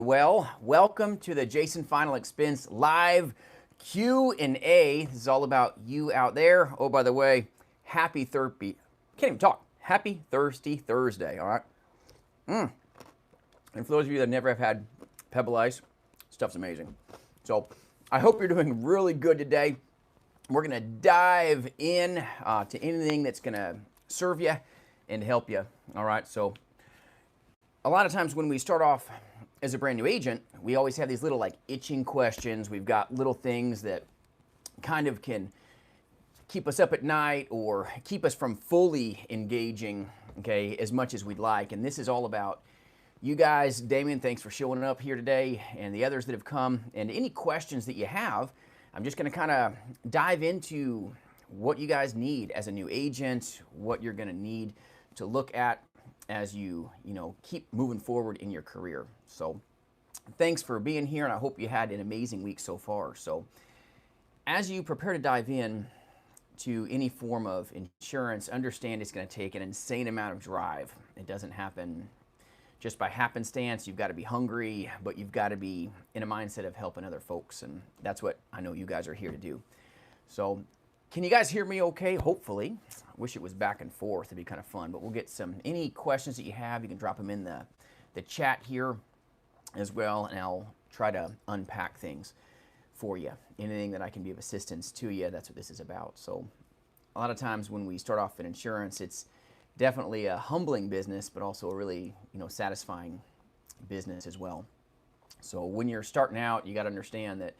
Well, welcome to the Jason Final Expense live Q&A. This is all about you out there. Oh, by the way, happy Thursday. Can't even talk. Happy Thirsty Thursday, all right? And for those of you that never have had Pebble Ice, stuff's amazing. So I hope you're doing really good today. We're going to dive in to anything that's going to serve you and help you, all right? So a lot of times when we start off as a brand new agent, we always have these little like itching questions. We've got little things that kind of can keep us up at night or keep us from fully engaging, okay, as much as we'd like. And this is all about you guys. Damien, thanks for showing up here today, and the others that have come. And any questions that you have, I'm just going to kind of dive into what you guys need as a new agent, what you're going to need to look at as you keep moving forward in your career. So thanks for being here, and I hope you had an amazing week so far. So as you prepare to dive in to any form of insurance, understand it's going to take an insane amount of drive. It doesn't happen just by happenstance. You've got to be hungry, but you've got to be in a mindset of helping other folks, and that's what I know you guys are here to do. So can you guys hear me okay? Hopefully. I wish it was back and forth. It'd be kind of fun, but we'll get any questions that you have, you can drop them in the chat here as well, and I'll try to unpack things for you. Anything that I can be of assistance to you, that's what this is about. So a lot of times when we start off in insurance, it's definitely a humbling business, but also a really satisfying business as well. So when you're starting out, you got to understand that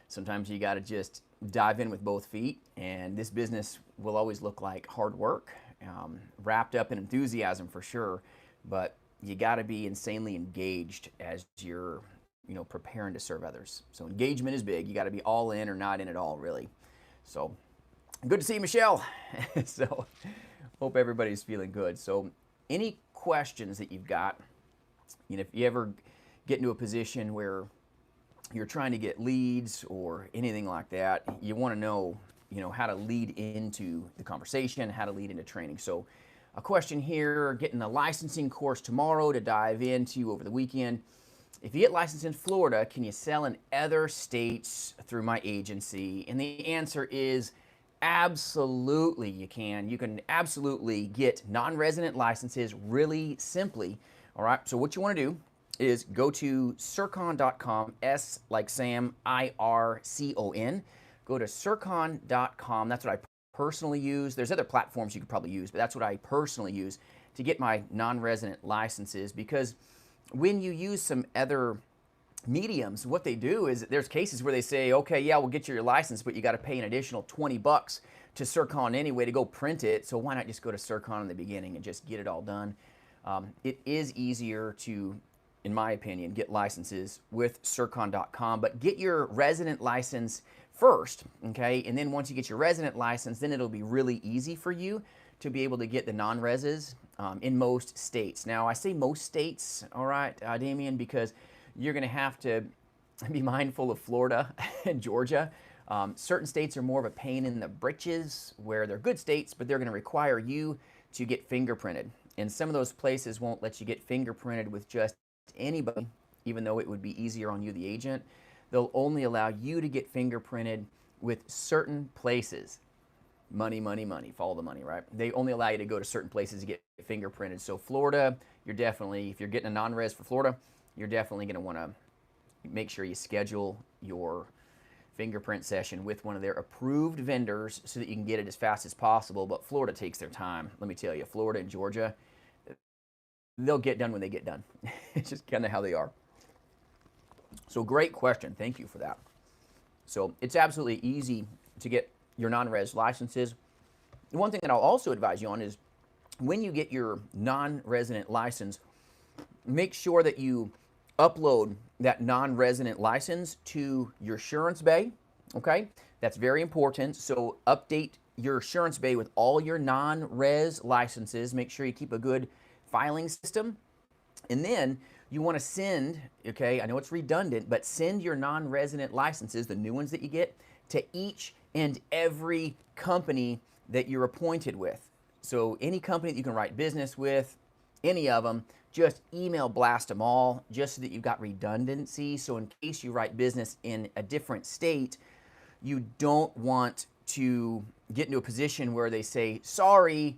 sometimes you got to just dive in with both feet, and this business will always look like hard work, wrapped up in enthusiasm for sure, but you got to be insanely engaged as you're preparing to serve others. So engagement is big. You got to be all in or not in at all, really. So good to see you, Michelle. So hope everybody's feeling good. So any questions that you've got, if you ever get into a position where you're trying to get leads or anything like that, you want to know, how to lead into the conversation, how to lead into training. So a question here, getting a licensing course tomorrow to dive into over the weekend. If you get licensed in Florida, can you sell in other states through my agency? And the answer is absolutely you can. You can absolutely get non-resident licenses really simply. All right, so what you want to do is go to Circon.com, S like Sam, IRCON. Go to Circon.com. That's what I personally use. There's other platforms you could probably use, but that's what I personally use to get my non-resident licenses, because when you use some other mediums, what they do is there's cases where they say, okay, yeah, we'll get you your license, but you got to pay an additional $20 to Circon anyway to go print it. So why not just go to Circon in the beginning and just get it all done? It is easier to, in my opinion, get licenses with Circon.com, but get your resident license first, okay? And then once you get your resident license, then it'll be really easy for you to be able to get the non-reses in most states. Now, I say most states, all right, Damien, because you're gonna have to be mindful of Florida and Georgia. Certain states are more of a pain in the britches, where they're good states, but they're gonna require you to get fingerprinted. And some of those places won't let you get fingerprinted with just anybody, even though it would be easier on you, the agent. They'll only allow you to get fingerprinted with certain places. Money, money, money, follow the money, right? They only allow you to go to certain places to get fingerprinted. So Florida, you're definitely, if you're getting a non-res for Florida, you're definitely going to want to make sure you schedule your fingerprint session with one of their approved vendors so that you can get it as fast as possible. But Florida takes their time. Let me tell you, Florida and Georgia, they'll get done when they get done. It's just kind of how they are. So great question. Thank you for that. So it's absolutely easy to get your non-res licenses. The one thing that I'll also advise you on is when you get your non-resident license, make sure that you upload that non-resident license to your Assurance Bay, okay? That's very important. So update your Assurance Bay with all your non-res licenses. Make sure you keep a good filing system. And then you want to send, okay, I know it's redundant, but send your non-resident licenses, the new ones that you get, to each and every company that you're appointed with. So any company that you can write business with, any of them, just email blast them all just so that you've got redundancy. So in case you write business in a different state, you don't want to get into a position where they say, sorry,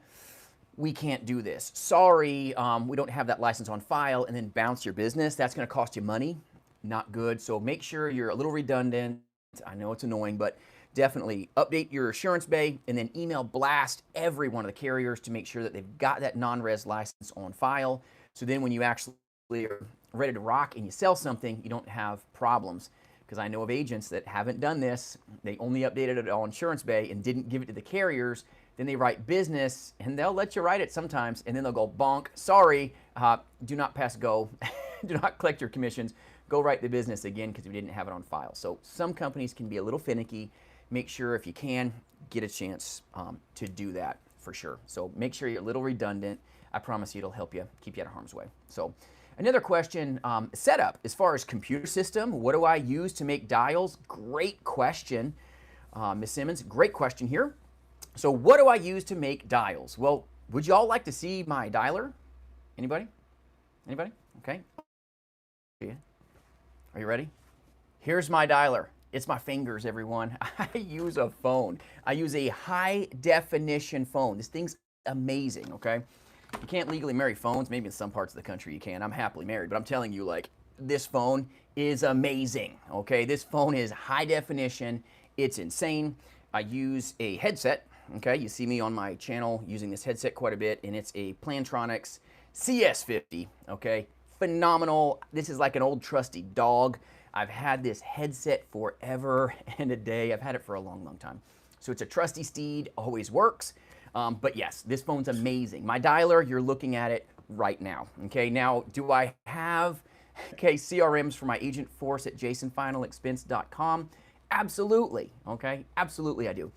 we can't do this. Sorry, we don't have that license on file, and then bounce your business. That's going to cost you money. Not good. So make sure you're a little redundant. I know it's annoying, but definitely update your assurance bay and then email blast every one of the carriers to make sure that they've got that non-res license on file. So then when you actually are ready to rock and you sell something, you don't have problems. Because I know of agents that haven't done this. They only updated it on Insurance Bay and didn't give it to the carriers. Then they write business, and they'll let you write it sometimes, and then they'll go, bonk, sorry, do not pass go, do not collect your commissions, go write the business again because we didn't have it on file. So some companies can be a little finicky. Make sure if you can, get a chance to do that for sure. So make sure you're a little redundant. I promise you it'll help you, keep you out of harm's way. So another question, setup as far as computer system, what do I use to make dials? Great question, Ms. Simmons, great question here. So what do I use to make dials? Well, would you all like to see my dialer? Anybody? Anybody? Okay. Are you ready? Here's my dialer. It's my fingers, everyone. I use a phone. I use a high definition phone. This thing's amazing, okay? You can't legally marry phones. Maybe in some parts of the country you can. I'm happily married, but I'm telling you, like, this phone is amazing, okay? This phone is high definition. It's insane. I use a headset, okay? You see me on my channel using this headset quite a bit, and it's a Plantronics CS50, okay? Phenomenal. This is like an old trusty dog. I've had this headset forever and a day. I've had it for a long, long time. So it's a trusty steed, always works. But yes, this phone's amazing. My dialer, you're looking at it right now. Okay, now do I have CRMs for my agent force at jasonfinalexpense.com? Absolutely, okay, absolutely I do.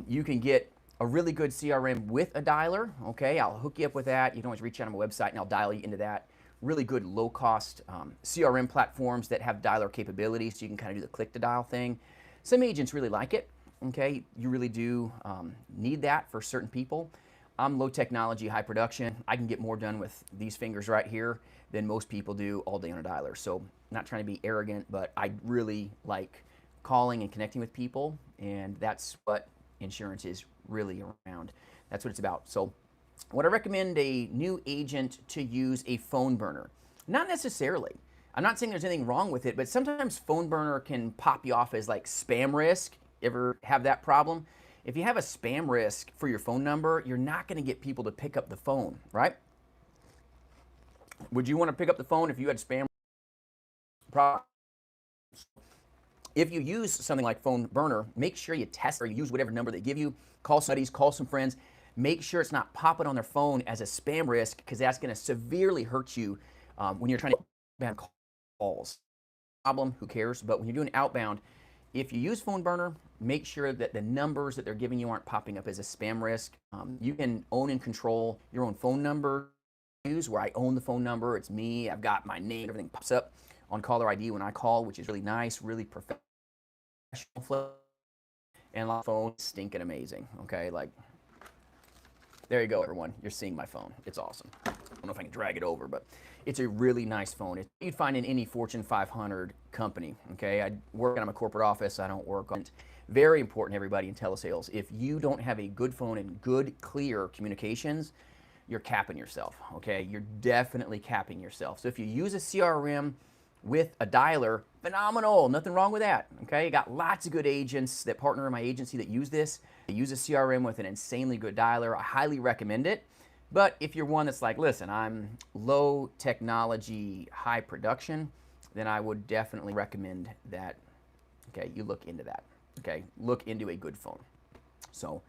You can get a really good CRM with a dialer, okay? I'll hook you up with that. You can always reach out on my website and I'll dial you into that. Really good low-cost CRM platforms that have dialer capabilities, so you can kind of do the click-to-dial thing. Some agents really like it, okay? You really do need that for certain people. I'm low technology, high production. I can get more done with these fingers right here than most people do all day on a dialer. So not trying to be arrogant, but I really like calling and connecting with people, and that's what insurance is really around. That's what it's about. So would I recommend a new agent to use a phone burner? Not necessarily. I'm not saying there's anything wrong with it, but sometimes phone burner can pop you off as like spam risk. Ever have that problem? If you have a spam risk for your phone number, you're not going to get people to pick up the phone, right? Would you want to pick up the phone if you had spam problems? If you use something like phone burner, make sure you test or you use whatever number they give you. Call some buddies, call some friends. Make sure it's not popping on their phone as a spam risk, because that's going to severely hurt you when you're trying to outbound calls. Problem, who cares? But when you're doing outbound, if you use phone burner, make sure that the numbers that they're giving you aren't popping up as a spam risk. You can own and control your own phone number. Where I own the phone number, it's me. I've got my name. Everything pops up on caller ID when I call, which is really nice, really professional. And a lot of phones stinking amazing. Okay, like. There you go, everyone. You're seeing my phone. It's awesome. I don't know if I can drag it over, but it's a really nice phone. You'd find in any Fortune 500 company, okay? I work out of a corporate office. I don't work on it. Very important, everybody, in telesales. If you don't have a good phone and good, clear communications, you're capping yourself, okay? You're definitely capping yourself. So if you use a CRM with a dialer, phenomenal. Nothing wrong with that, okay? You got lots of good agents that partner in my agency that use this. They use a CRM with an insanely good dialer. I highly recommend it. But if you're one that's like, listen, I'm low technology, high production, then I would definitely recommend that, okay, you look into that, okay? Look into a good phone. So,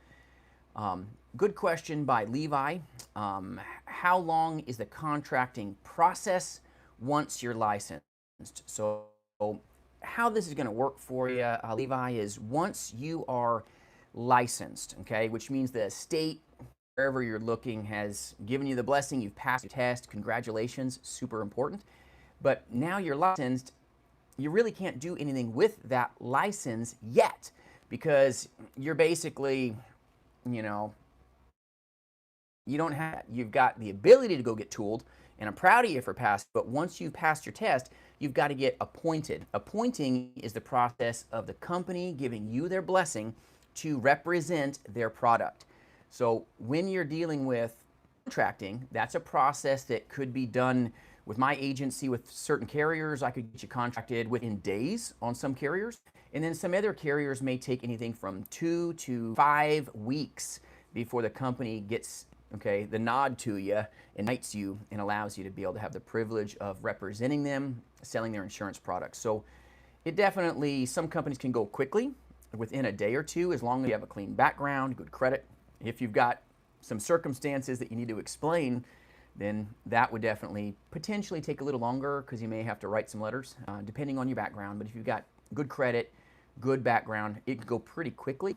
good question by Levi. How long is the contracting process once you're licensed? So how this is going to work for you, Levi, is once you are licensed, okay, which means the state, wherever you're looking, has given you the blessing, you've passed your test, congratulations, super important. But now you're licensed, you really can't do anything with that license yet, because you're basically, you know, you've got the ability to go get tooled And I'm proud of you for passing, but once you've passed your test, you've got to get appointed. Appointing is the process of the company giving you their blessing to represent their product. So when you're dealing with contracting, that's a process that could be done with my agency with certain carriers. I could get you contracted within days on some carriers. And then some other carriers may take anything from 2 to 5 weeks before the company gets the nod to you, invites you, and allows you to be able to have the privilege of representing them, selling their insurance products. So it definitely, some companies can go quickly within a day or two as long as you have a clean background, good credit. If you've got some circumstances that you need to explain, then that would definitely potentially take a little longer because you may have to write some letters depending on your background. But if you've got good credit, good background, it could go pretty quickly.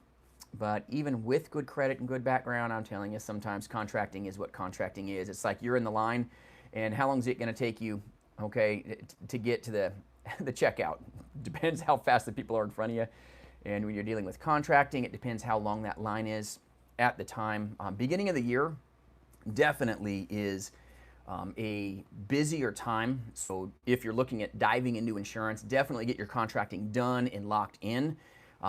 But even with good credit and good background, I'm telling you, sometimes contracting is what contracting is. It's like you're in the line, and how long is it going to take you, to get to the checkout? Depends how fast the people are in front of you. And when you're dealing with contracting, it depends how long that line is at the time. Beginning of the year definitely is a busier time. So if you're looking at diving into insurance, definitely get your contracting done and locked in.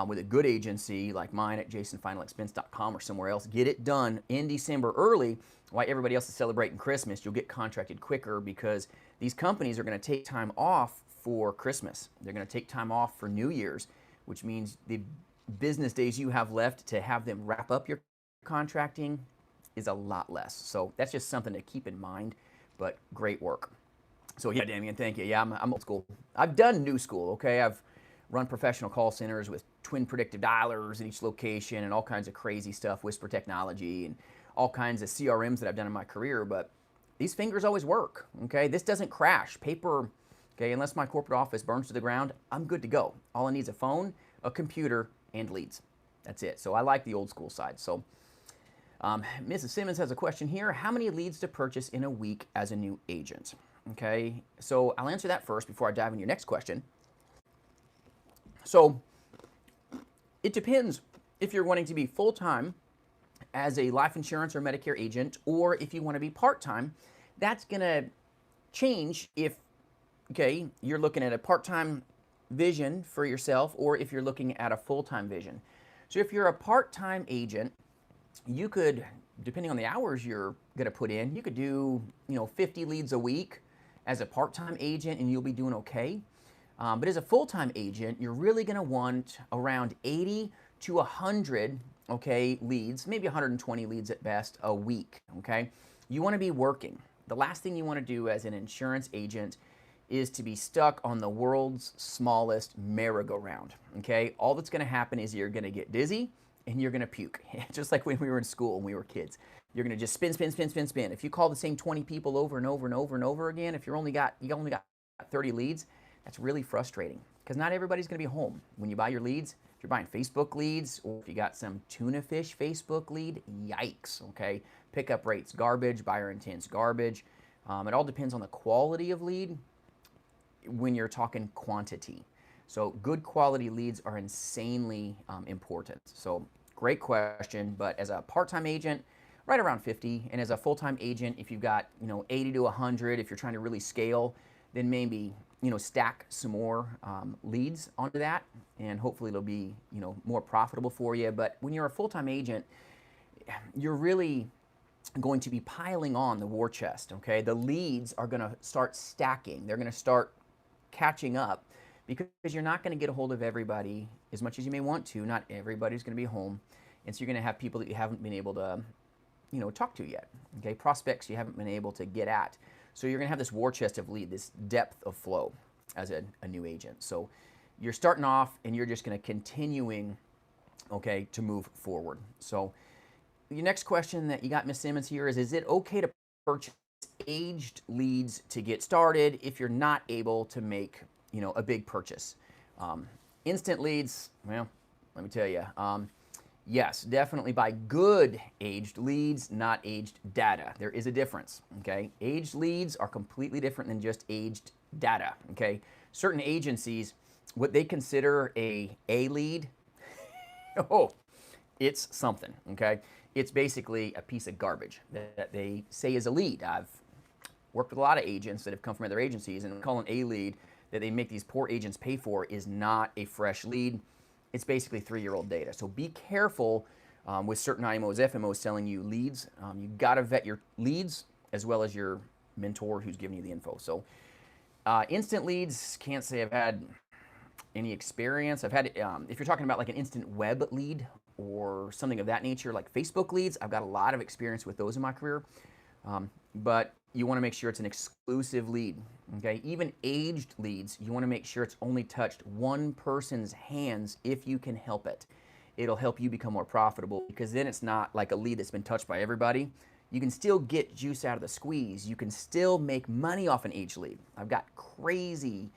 With a good agency like mine at jasonfinalexpense.com or somewhere else, get it done in December early while everybody else is celebrating Christmas. You'll get contracted quicker because these companies are going to take time off for Christmas. They're going to take time off for New Year's, which means the business days you have left to have them wrap up your contracting is a lot less. So that's just something to keep in mind, but great work. So yeah, Damian, thank you. Yeah, I'm old school. I've done new school, okay? I've run professional call centers with twin predictive dialers in each location and all kinds of crazy stuff, whisper technology and all kinds of CRMs that I've done in my career, but these fingers always work, okay? This doesn't crash. Paper, okay, unless my corporate office burns to the ground, I'm good to go. All I need is a phone, a computer, and leads. That's it. So I like the old school side. So Mrs. Simmons has a question here. How many leads to purchase in a week as a new agent? Okay, so I'll answer that first before I dive into your next question. So it depends if you're wanting to be full-time as a life insurance or Medicare agent, or if you want to be part-time. That's going to change if, you're looking at a part-time vision for yourself or if you're looking at a full-time vision. So if you're a part-time agent, you could, depending on the hours you're going to put in, you could do 50 leads a week as a part-time agent and you'll be doing okay. But as a full-time agent, you're really going to want around 80 to 100, leads, maybe 120 leads at best a week, You want to be working. The last thing you want to do as an insurance agent is to be stuck on the world's smallest merry-go-round, All that's going to happen is you're going to get dizzy and you're going to puke, just like when we were in school when we were kids. You're going to just spin, spin, spin, spin, spin. If you call the same 20 people over and over and over and over again, if you only got 30 leads, that's really frustrating because not everybody's going to be home when you buy your leads. If you're buying Facebook leads or if you got some tuna fish Facebook lead, yikes, Pickup rates, garbage, buyer intents, garbage. It all depends on the quality of lead when you're talking quantity. So good quality leads are insanely important. So great question, but as a part-time agent, right around 50, and as a full-time agent, if you've got 80 to 100, if you're trying to really scale, then maybe stack some more leads onto that, and hopefully it'll be more profitable for you. But when you're a full-time agent, you're really going to be piling on the war chest. The leads are going to start stacking. They're going to start catching up because you're not going to get a hold of everybody as much as you may want to. Not everybody's going to be home, and so you're going to have people that you haven't been able to talk to yet. Prospects you haven't been able to get at. So you're going to have this war chest of lead, this depth of flow as a new agent. So you're starting off and you're just going to continuing, to move forward. So your next question that you got, Ms. Simmons, here is it okay to purchase aged leads to get started if you're not able to make, a big purchase? Instant leads, well, let me tell you, yes, definitely buy good aged leads, not aged data. There is a difference, Aged leads are completely different than just aged data, Certain agencies, what they consider a lead, oh, it's something, It's basically a piece of garbage that they say is a lead. worked with a lot of agents that have come from other agencies, and call an A lead that they make these poor agents pay for is not a fresh lead. It's basically 3-year-old data. So be careful with certain IMOs, FMOs selling you leads. You got to vet your leads as well as your mentor who's giving you the info. So instant leads, can't say I've had any experience. I've had, if you're talking about like an instant web lead or something of that nature, like Facebook leads, I've got a lot of experience with those in my career. But you want to make sure it's an exclusive lead. Okay, even aged leads, you want to make sure it's only touched one person's hands if you can help it. It'll help you become more profitable, because then it's not like a lead that's been touched by everybody. You can still get juice out of the squeeze. You can still make money off an aged lead. I've got crazy,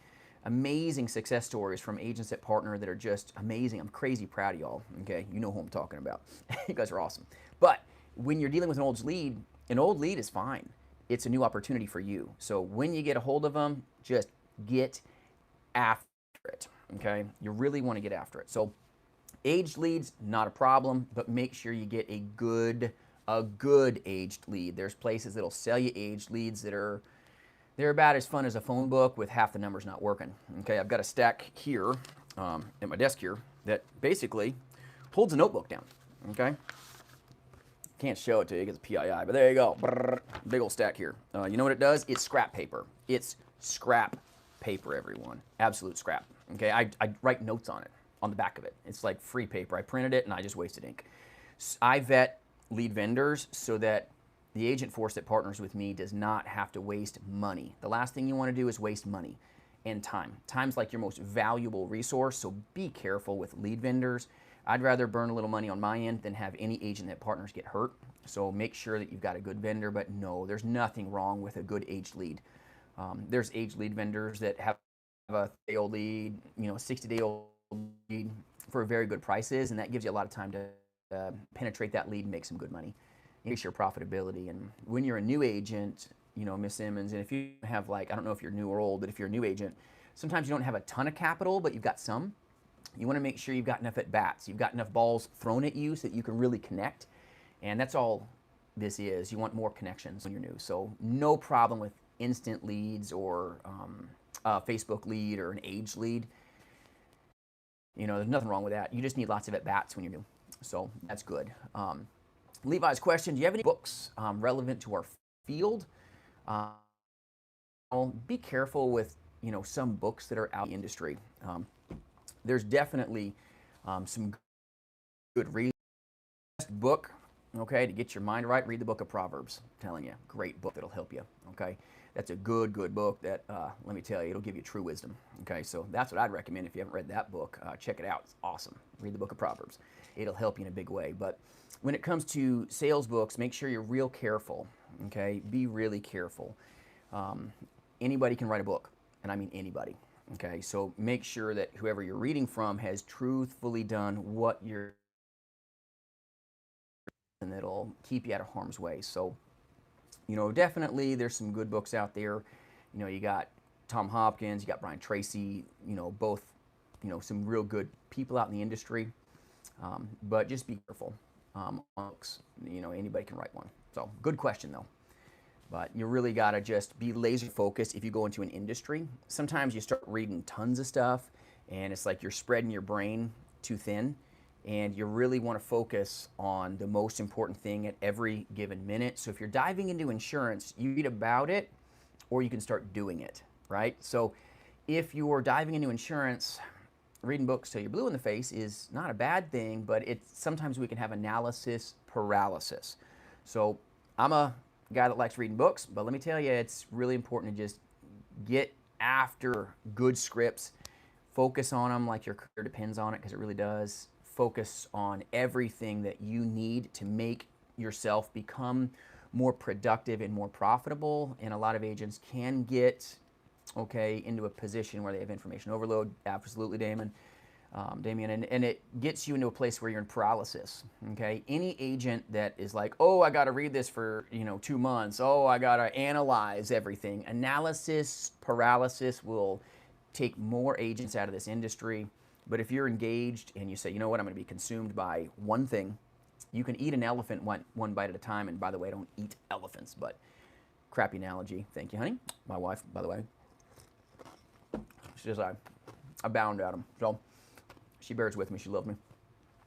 amazing success stories from agents that partner that are just amazing. I'm crazy proud of y'all. Okay, you know who I'm talking about. You guys are awesome. But when you're dealing with an old lead is fine. It's a new opportunity for you. So when you get a hold of them, just get after it. Okay, you really want to get after it. So aged leads, not a problem, but make sure you get a good aged lead. There's places that'll sell you aged leads that they're about as fun as a phone book with half the numbers not working. Okay, I've got a stack here at my desk here that basically holds a notebook down. Okay, can't show it to you because it's PII, but there you go. Brrr, big old stack here. You know what it does? It's scrap paper. It's scrap paper, everyone. Absolute scrap. Okay, I write notes on it, on the back of it. It's like free paper. I printed it and I just wasted ink. I vet lead vendors so that the agent force that partners with me does not have to waste money. The last thing you want to do is waste money and time. Time's like your most valuable resource, so be careful with lead vendors. I'd rather burn a little money on my end than have any agent that partners get hurt. So make sure that you've got a good vendor, but no, there's nothing wrong with a good aged lead. There's aged lead vendors that have a 30-day-old lead, 60-day-old lead for very good prices, and that gives you a lot of time to penetrate that lead and make some good money, increase your profitability. And when you're a new agent, Miss Simmons, and if you have I don't know if you're new or old, but if you're a new agent, sometimes you don't have a ton of capital, but you've got some. You want to make sure you've got enough at bats. You've got enough balls thrown at you so that you can really connect. And that's all this is. You want more connections when you're new. So no problem with instant leads or a Facebook lead or an aged lead. There's nothing wrong with that. You just need lots of at bats when you're new. So that's good. Levi's question, do you have any books relevant to our field? Be careful with some books that are out in the industry. There's definitely some good reading. Best book, okay, to get your mind right, read the book of Proverbs. I'm telling you, great book that'll help you. Okay, that's a good book that let me tell you, it'll give you true wisdom. Okay, so that's what I'd recommend. If you haven't read that book, check it out. It's awesome. Read the book of Proverbs. It'll help you in a big way. But when it comes to sales books, make sure you're real careful. Okay, be really careful. Anybody can write a book, and I mean anybody. Okay, so make sure that whoever you're reading from has truthfully done what you're, and that'll keep you out of harm's way. So, definitely there's some good books out there. You got Tom Hopkins, you got Brian Tracy, both, some real good people out in the industry. But just be careful. Books, anybody can write one. So, good question though. But you really got to just be laser focused if you go into an industry. Sometimes you start reading tons of stuff and it's like you're spreading your brain too thin, and you really want to focus on the most important thing at every given minute. So if you're diving into insurance, you read about it or you can start doing it, right? So if you're diving into insurance, reading books till you're blue in the face is not a bad thing, but sometimes we can have analysis paralysis. So I'm a guy that likes reading books, but let me tell you, it's really important to just get after good scripts, focus on them like your career depends on it, because it really does. Focus on everything that you need to make yourself become more productive and more profitable. And a lot of agents can get into a position where they have information overload. Absolutely, Damien, and it gets you into a place where you're in paralysis. Okay, any agent that is like, oh, I got to read this for 2 months. Oh, I got to analyze everything. Analysis paralysis will take more agents out of this industry. But if you're engaged and you say, you know what, I'm going to be consumed by one thing, you can eat an elephant one bite at a time. And by the way, I don't eat elephants, but crappy analogy. Thank you, honey. My wife, by the way. She says I bound at them. So she bears with me. She loves me.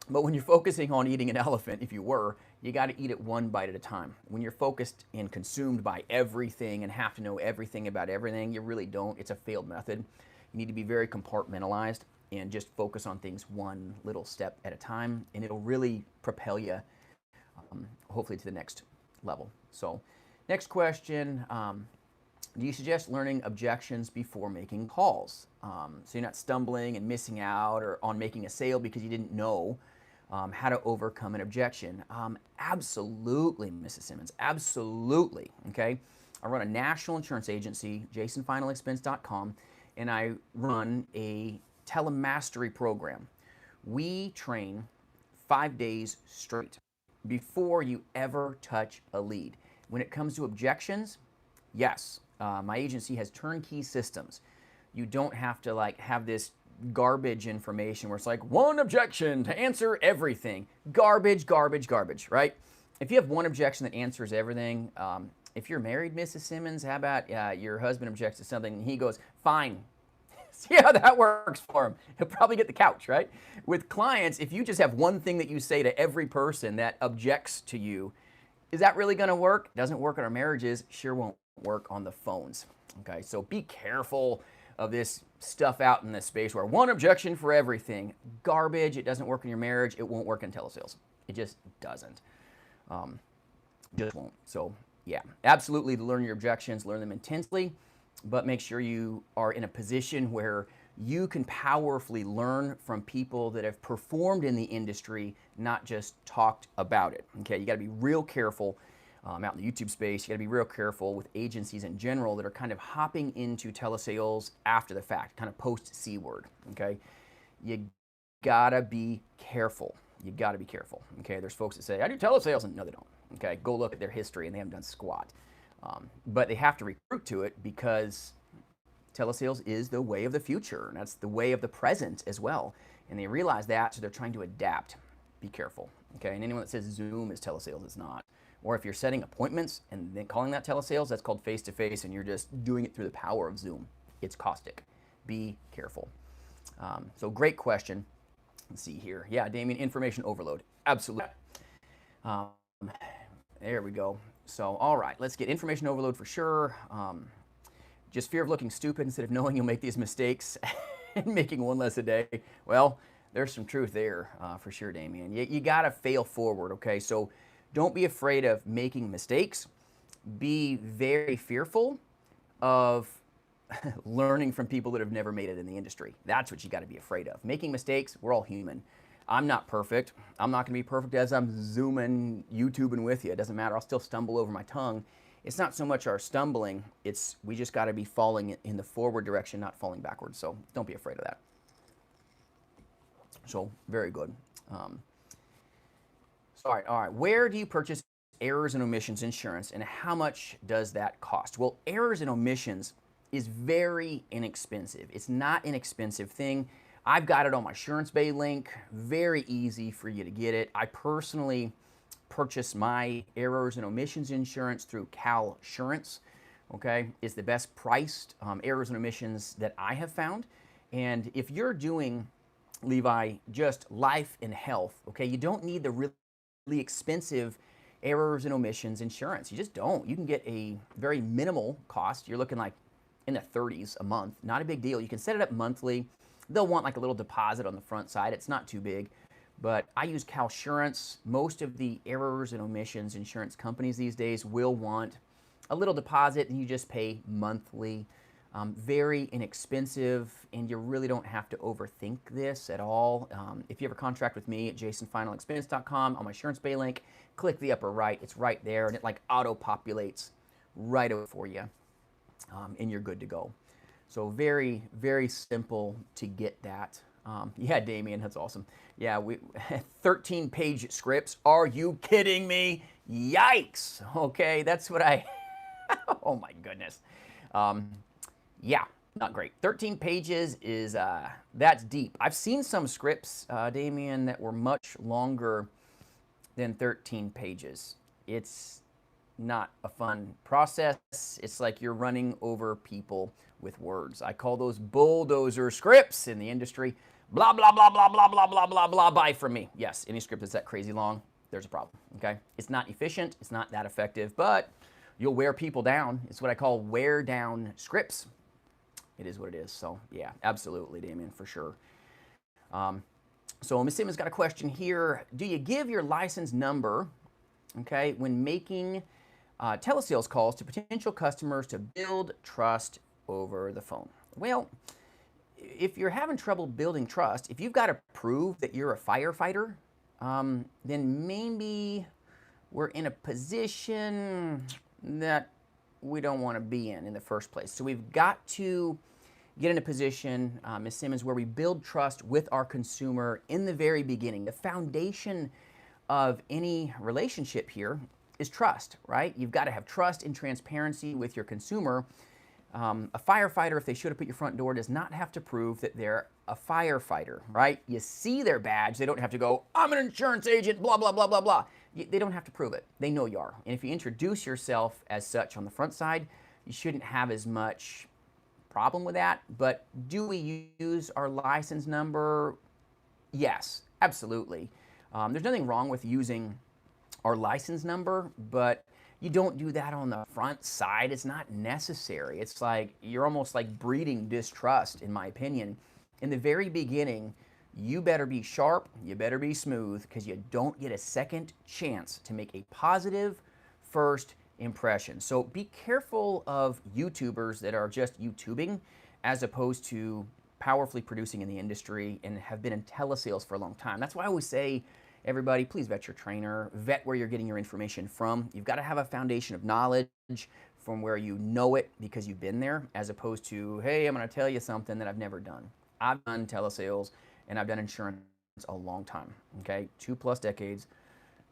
But when you're focusing on eating an elephant, if you were, you got to eat it one bite at a time. When you're focused and consumed by everything and have to know everything about everything, you really don't. It's a failed method. You need to be very compartmentalized and just focus on things one little step at a time, and it'll really propel you, hopefully, to the next level. So, next question. Do you suggest learning objections before making calls? So you're not stumbling and missing out or on making a sale because you didn't know how to overcome an objection. Absolutely, Mrs. Simmons, absolutely, okay? I run a national insurance agency, jasonfinalexpense.com, and I run a telemastery program. We train 5 days straight before you ever touch a lead. When it comes to objections, yes, my agency has turnkey systems. You don't have to have this garbage information where it's like one objection to answer everything. Garbage, garbage, garbage, right? If you have one objection that answers everything, if you're married, Mrs. Simmons, how about your husband objects to something and he goes, fine. See how that works for him. He'll probably get the couch, right? With clients, if you just have one thing that you say to every person that objects to you, is that really going to work? Doesn't work in our marriages, sure won't work on the phones. Okay, so be careful of this stuff out in this space where one objection for everything. Garbage. It doesn't work in your marriage. It won't work in telesales. It just doesn't. Just won't. So yeah, absolutely learn your objections, learn them intensely, but make sure you are in a position where you can powerfully learn from people that have performed in the industry, not just talked about it. Okay, you got to be real careful out in the YouTube space. You got to be real careful with agencies in general that are kind of hopping into telesales after the fact, kind of post C word. Okay, you gotta be careful. You gotta be careful. Okay, there's folks that say I do telesales, and no, they don't. Okay, go look at their history, and they haven't done squat. But they have to recruit to it because telesales is the way of the future, and that's the way of the present as well. And they realize that, so they're trying to adapt. Be careful, okay? And anyone that says Zoom is telesales, it's not. Or if you're setting appointments and then calling that telesales, that's called face-to-face, and you're just doing it through the power of Zoom. It's caustic. Be careful. So great question. Let's see here. Yeah, Damien, information overload. Absolutely. There we go. So, all right, let's get information overload for sure. Just fear of looking stupid instead of knowing you'll make these mistakes and making one less a day. Well, there's some truth there for sure, Damien. You got to fail forward, okay? So don't be afraid of making mistakes. Be very fearful of learning from people that have never made it in the industry. That's what you got to be afraid of. Making mistakes, we're all human. I'm not perfect. I'm not going to be perfect as I'm zooming, YouTubing with you. It doesn't matter. I'll still stumble over my tongue. It's not so much our stumbling. It's we just got to be falling in the forward direction, not falling backwards. So don't be afraid of that. So very good. All right. Where do you purchase errors and omissions insurance, and how much does that cost? Well, errors and omissions is very inexpensive. It's not an inexpensive thing. I've got it on my SuranceBay link. Very easy for you to get it. I personally purchase my errors and omissions insurance through CalSurance. Okay, it's the best priced errors and omissions that I have found. And if you're doing, Levi, just life and health, okay, you don't need the really expensive errors and omissions insurance. You just don't. You can get a very minimal cost. You're looking like in the 30s a month. Not a big deal. You can set it up monthly. They'll want like a little deposit on the front side. It's not too big. But I use CalSurance. Most of the errors and omissions insurance companies these days will want a little deposit, and you just pay monthly. Very inexpensive, and you really don't have to overthink this at all. If you ever contract with me at jasonfinalexpense.com on my SuranceBay link, click the upper right. It's right there, and it like auto-populates right over for you, and you're good to go. So very, very simple to get that. Yeah, Damien, that's awesome. Yeah, 13-page scripts. Are you kidding me? Yikes. Okay, that's what I, oh my goodness. Yeah, not great. 13 pages is, that's deep. I've seen some scripts, Damien, that were much longer than 13 pages. It's not a fun process. It's like you're running over people with words. I call those bulldozer scripts in the industry. Blah, blah, blah, blah, blah, blah, blah, blah, blah, buy from me. Yes, any script that's that crazy long, there's a problem, okay? It's not efficient, it's not that effective, but you'll wear people down. It's what I call wear down scripts. It is what it is. So yeah, absolutely, Damien, for sure. So Ms. Simmons got a question here. Do you give your license number, okay, when making telesales calls to potential customers to build trust over the phone? Well, if you're having trouble building trust, if you've got to prove that you're a firefighter, then maybe we're in a position that we don't want to be in the first place. So we've got to get in a position, Ms. Simmons, where we build trust with our consumer in the very beginning. The foundation of any relationship here is trust, right? You've got to have trust and transparency with your consumer. A firefighter, if they show up at your front door, does not have to prove that they're a firefighter, right? You see their badge. They don't have to go, I'm an insurance agent, blah, blah, blah, blah, blah. They don't have to prove it. They know you are. And if you introduce yourself as such on the front side, you shouldn't have as much problem with that. But do we use our license number? Yes, absolutely. There's nothing wrong with using our license number, but you don't do that on the front side. It's not necessary. It's like you're almost like breeding distrust, in my opinion. In the very beginning, you better be sharp, you better be smooth, because you don't get a second chance to make a positive first impression. So be careful of YouTubers that are just YouTubing as opposed to powerfully producing in the industry and have been in telesales for a long time. That's why I always say, everybody, please vet your trainer, vet where you're getting your information from. You've got to have a foundation of knowledge from where you know it because you've been there, as opposed to, hey, I'm going to tell you something that I've never done. I've done telesales and I've done insurance a long time, okay? 2+ decades,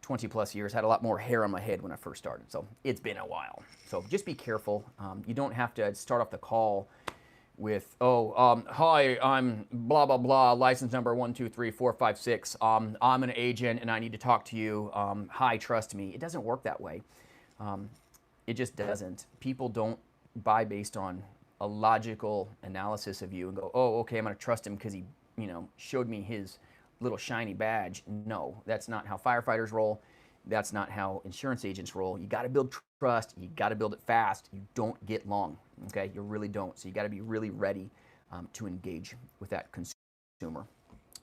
20+ years, had a lot more hair on my head when I first started. So it's been a while. So just be careful. You don't have to start off the call with, hi, I'm blah, blah, blah, license number 1234556. I'm an agent and I need to talk to you. Hi, trust me. It doesn't work that way. It just doesn't. People don't buy based on a logical analysis of you and go, oh, okay, I'm going to trust him because he, showed me his little shiny badge. No, that's not how firefighters roll. That's not how insurance agents roll. You got to build trust. You got to build it fast. You don't get long, okay? You really don't. So you got to be really ready to engage with that consumer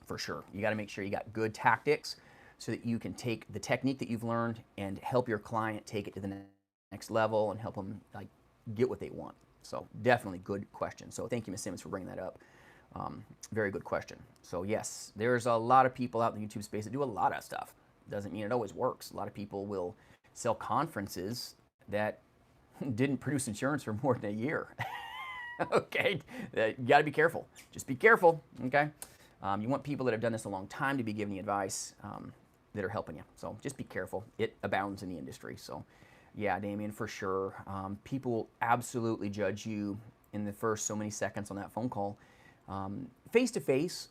for sure. You got to make sure you got good tactics so that you can take the technique that you've learned and help your client take it to the next level and help them get what they want. So definitely good question. So thank you, Ms. Simmons, for bringing that up. Very good question. So yes, there's a lot of people out in the YouTube space that do a lot of stuff. Doesn't mean it always works. A lot of people will sell conferences that didn't produce insurance for more than a year. Okay, you got to be careful. Just be careful, okay? You want people that have done this a long time to be giving you advice that are helping you. So just be careful. It abounds in the industry. So yeah, Damien, for sure. People will absolutely judge you in the first so many seconds on that phone call. Face-to-face,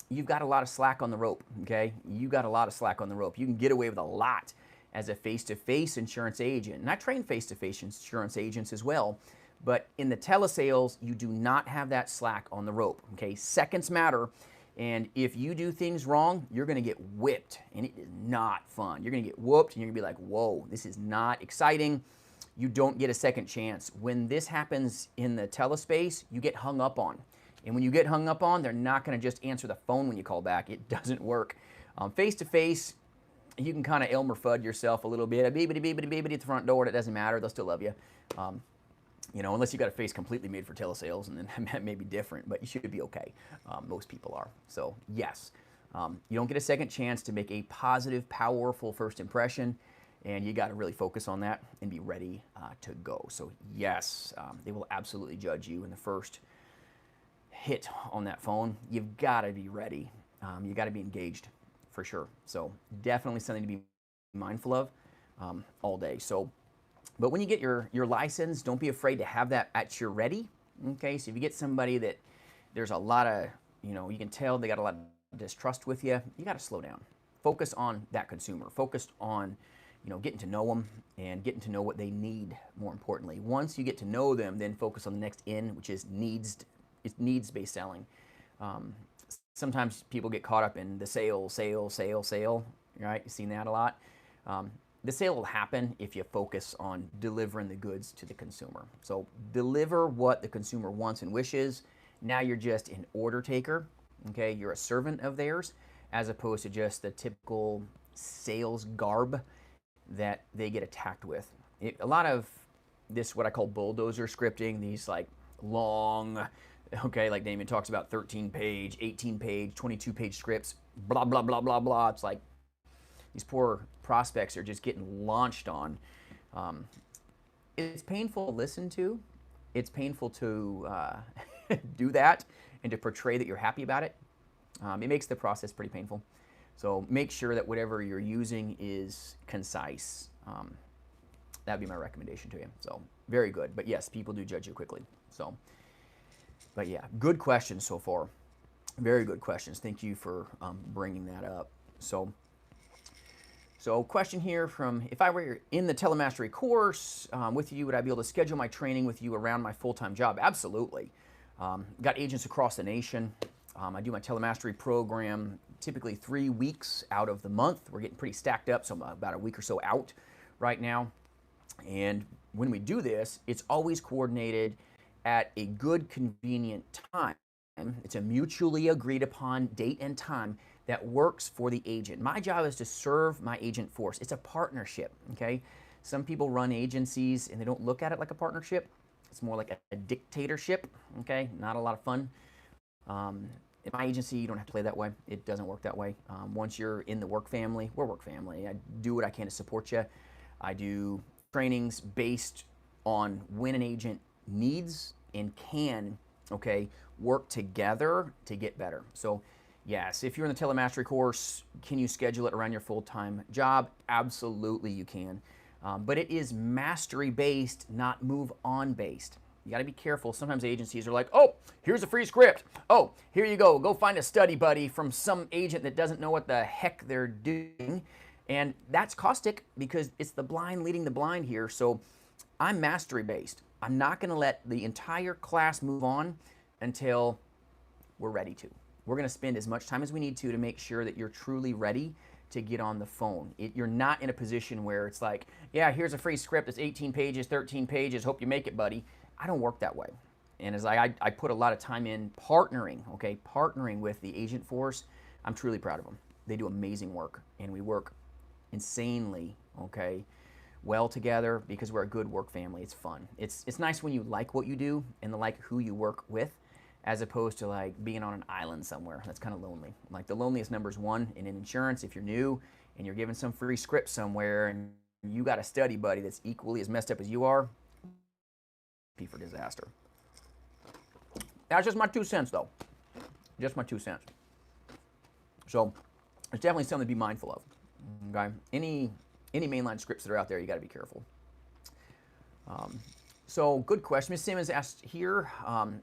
you've got a lot of slack on the rope, okay? You got a lot of slack on the rope. You can get away with a lot as a face-to-face insurance agent. And I train face-to-face insurance agents as well. But in the telesales, you do not have that slack on the rope, okay? Seconds matter. And if you do things wrong, you're going to get whipped. And it is not fun. You're going to get whooped and you're going to be like, whoa, this is not exciting. You don't get a second chance. When this happens in the telespace, you get hung up on. And when you get hung up on, they're not going to just answer the phone when you call back. It doesn't work. Face-to-face, you can kind of Elmer Fudd yourself a little bit. A beebity at the front door. It doesn't matter. They'll still love you. Unless you got a face completely made for telesales, and then that may be different, but you should be okay. Most people are. So yes, you don't get a second chance to make a positive, powerful first impression, and you got to really focus on that and be ready to go. So yes, they will absolutely judge you in the first hit on that phone. You've got to be ready. You got to be engaged for sure. So definitely something to be mindful of all day. So, but when you get your license, don't be afraid to have that at your ready. Okay, so if you get somebody that there's a lot of, you can tell they got a lot of distrust with you, you got to slow down. Focus on that consumer. Focus on getting to know them and getting to know what they need, more importantly. Once you get to know them, then focus on the next N, which is needs. It's needs-based selling. Sometimes people get caught up in the sale, right? You've seen that a lot. The sale will happen if you focus on delivering the goods to the consumer. So deliver what the consumer wants and wishes. Now you're just an order taker, okay? You're a servant of theirs, as opposed to just the typical sales garb that they get attacked with. A lot of this, what I call bulldozer scripting, these like long, okay, like Damien talks about 13-page, 18-page, 22-page scripts, blah, blah, blah, blah, blah. It's like these poor prospects are just getting launched on. It's painful to listen to. It's painful to do that and to portray that you're happy about it. It makes the process pretty painful. So make sure that whatever you're using is concise. That would be my recommendation to you. So very good. But yes, people do judge you quickly. So, but yeah, good questions so far. Very good questions. Thank you for bringing that up. So question here from, if I were in the Telemastery course with you, would I be able to schedule my training with you around my full-time job? Absolutely. Got agents across the nation. I do my Telemastery program typically 3 weeks out of the month. We're getting pretty stacked up, so I'm about a week or so out right now. And when we do this, it's always coordinated at a good, convenient time. It's a mutually agreed upon date and time that works for the agent. My job is to serve my agent force. It's a partnership, okay? Some people run agencies and they don't look at it like a partnership. It's more like a dictatorship, okay? Not a lot of fun. In my agency, you don't have to play that way. It doesn't work that way. Once you're in the work family, we're work family. I do what I can to support you. I do trainings based on when an agent needs and can, okay, work together to get better. So yes, if you're in the Telemastery course, can you schedule it around your full-time job? Absolutely you can. But it is mastery based, not move on based. You got to be careful. Sometimes agencies are like, oh, here's a free script. Oh, here you go. Go find a study buddy from some agent that doesn't know what the heck they're doing. And that's caustic because it's the blind leading the blind here. So I'm mastery based. I'm not going to let the entire class move on until we're ready to. We're going to spend as much time as we need to make sure that you're truly ready to get on the phone. You're not in a position where it's like, yeah, here's a free script. It's 18 pages, 13 pages. Hope you make it, buddy. I don't work that way. And as I put a lot of time in partnering, okay, partnering with the agent force. I'm truly proud of them. They do amazing work, and we work insanely, okay, well together because we're a good work family. It's fun. It's nice when you like what you do and like who you work with, as opposed to like being on an island somewhere. That's kind of lonely. Like the loneliest number is 1, and in insurance, if you're new and you're given some free script somewhere and you got a study buddy that's equally as messed up as you are, be for disaster. That's just my 2 cents though. Just my 2 cents. So there's definitely something to be mindful of. Okay? Any mainline scripts that are out there, you got to be careful. So good question. Ms. Simmons asked here,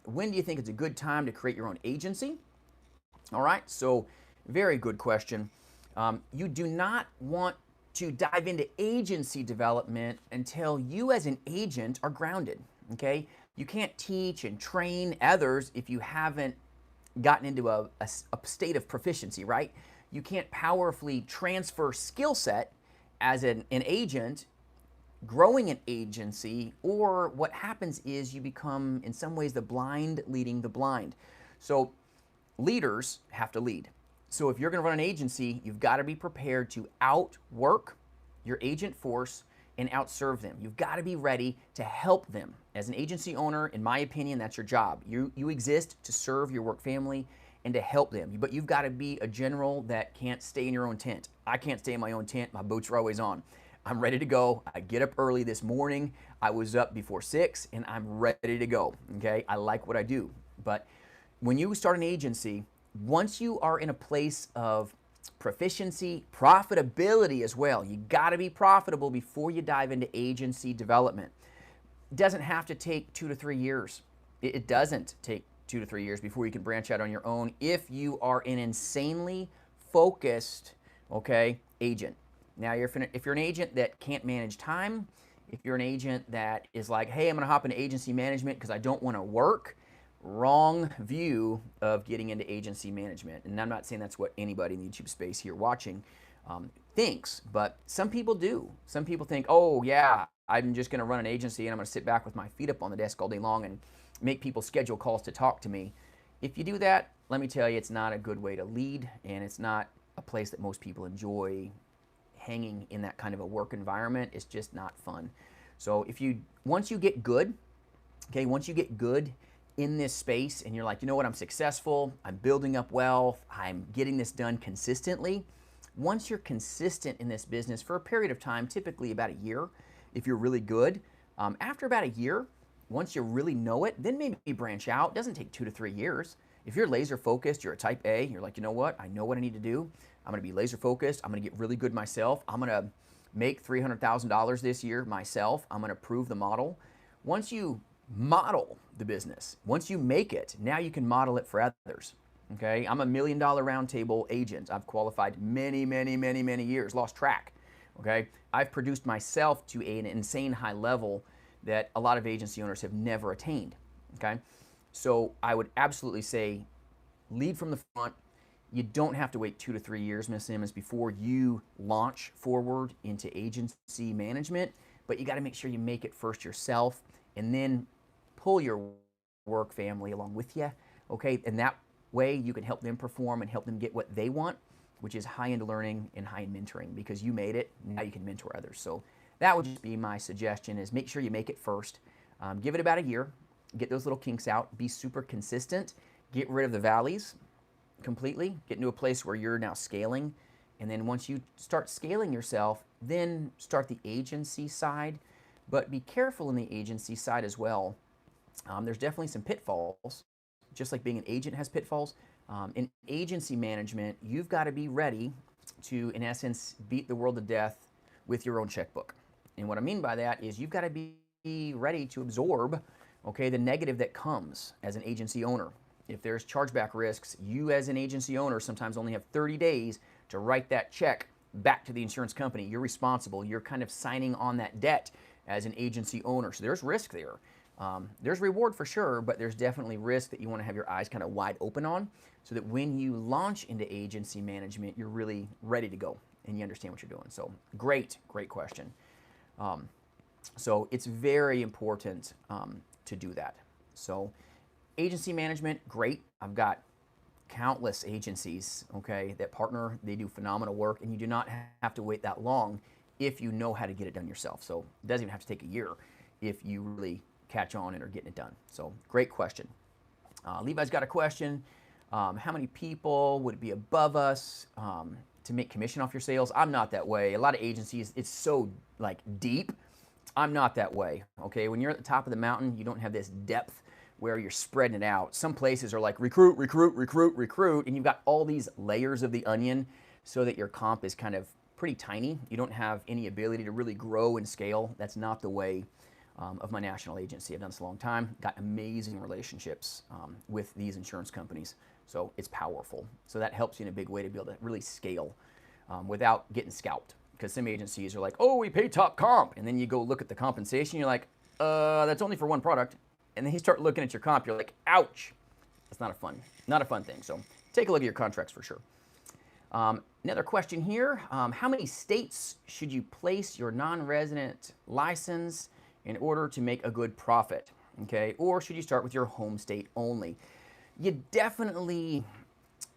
when do you think it's a good time to create your own agency? All right, so very good question. You do not want to dive into agency development until you as an agent are grounded, okay? You can't teach and train others if you haven't gotten into a state of proficiency, right? You can't powerfully transfer skill set as an agent growing an agency, or what happens is you become, in some ways, the blind leading the blind. So leaders have to lead. So if you're going to run an agency, you've got to be prepared to outwork your agent force and outserve them. You've got to be ready to help them. As an agency owner, in my opinion, that's your job. You exist to serve your work family and to help them. But you've got to be a general that can't stay in your own tent. I can't stay in my own tent. My boots are always on. I'm ready to go. I get up early this morning. I was up before 6 and I'm ready to go. Okay, I like what I do. But when you start an agency, once you are in a place of proficiency, profitability as well, you got to be profitable before you dive into agency development. It doesn't have to take 2 to 3 years. It doesn't take 2 to 3 years before you can branch out on your own if you are an insanely focused, okay, agent. Now, if you're an agent that can't manage time, if you're an agent that is like, hey, I'm going to hop into agency management because I don't want to work, wrong view of getting into agency management. And I'm not saying that's what anybody in the YouTube space here watching thinks, but some people do. Some people think, oh yeah, I'm just going to run an agency and I'm going to sit back with my feet up on the desk all day long and make people schedule calls to talk to me. If you do that, let me tell you, it's not a good way to lead, and it's not a place that most people enjoy hanging in. That kind of a work environment. It's just not fun. So once you get good, okay, once you get good in this space and you're like, you know what, I'm successful, I'm building up wealth, I'm getting this done consistently. Once you're consistent in this business for a period of time, typically about a year, if you're really good, after about a year, once you really know it, then maybe branch out. It doesn't take 2 to 3 years. If you're laser focused, you're a type A, you're like, you know what, I know what I need to do. I'm gonna be laser focused. I'm gonna get really good myself. I'm gonna make $300,000 this year myself. I'm gonna prove the model. Once you model the business, once you make it, now you can model it for others. Okay, I'm a $1 million roundtable agent. I've qualified many years, lost track. Okay, I've produced myself to an insane high level that a lot of agency owners have never attained. Okay, so I would absolutely say lead from the front. You don't have to wait 2 to 3 years, Ms. Simmons, before you launch forward into agency management, but you got to make sure you make it first yourself and then pull your work family along with you. Okay, and that way you can help them perform and help them get what they want, which is high-end learning and high-end mentoring, because you made it. Now you can mentor others. So that would just be my suggestion, is make sure you make it first. Give it about a year, get those little kinks out, be super consistent, get rid of the valleys completely, get into a place where you're now scaling. And then once you start scaling yourself, then start the agency side. But be careful in the agency side as well. There's definitely some pitfalls. Just like being an agent has pitfalls, in agency management, you've got to be ready to, in essence, beat the world to death with your own checkbook. And what I mean by that is you've got to be ready to absorb, okay, the negative that comes as an agency owner. If there's chargeback risks, you as an agency owner sometimes only have 30 days to write that check back to the insurance company. You're responsible. You're kind of signing on that debt as an agency owner. So there's risk there. There's reward for sure, but there's definitely risk that you want to have your eyes kind of wide open on, so that when you launch into agency management, you're really ready to go and you understand what you're doing. So great question. So it's very important to do that. So agency management, great. I've got countless agencies, okay, that partner. They do phenomenal work, and you do not have to wait that long if you know how to get it done yourself. So it doesn't even have to take a year if you really catch on and are getting it done. So great question. Levi's got a question. How many people would it be above us to make commission off your sales? I'm not that way. A lot of agencies, it's so like deep. I'm not that way. Okay, when you're at the top of the mountain, you don't have this depth where you're spreading it out. Some places are like recruit, and you've got all these layers of the onion so that your comp is kind of pretty tiny. You don't have any ability to really grow and scale. That's not the way of my national agency. I've done this a long time, got amazing relationships with these insurance companies. So it's powerful. So that helps you in a big way to be able to really scale without getting scalped. Because some agencies are like, oh, we pay top comp. And then you go look at the compensation, you're like, that's only for one product. And then you start looking at your comp, you're like, ouch. That's not a fun thing. So take a look at your contracts for sure. Another question here, how many states should you place your non-resident license in order to make a good profit? Okay, or should you start with your home state only? You definitely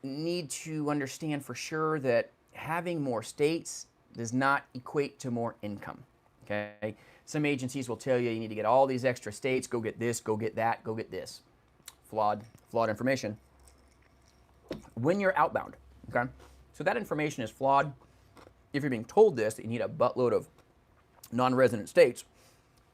need to understand for sure that having more states does not equate to more income. Okay, some agencies will tell you you need to get all these extra states, go get this, go get that, go get this. Flawed information. When you're outbound, okay? So that information is flawed. If you're being told this, that you need a buttload of non-resident states,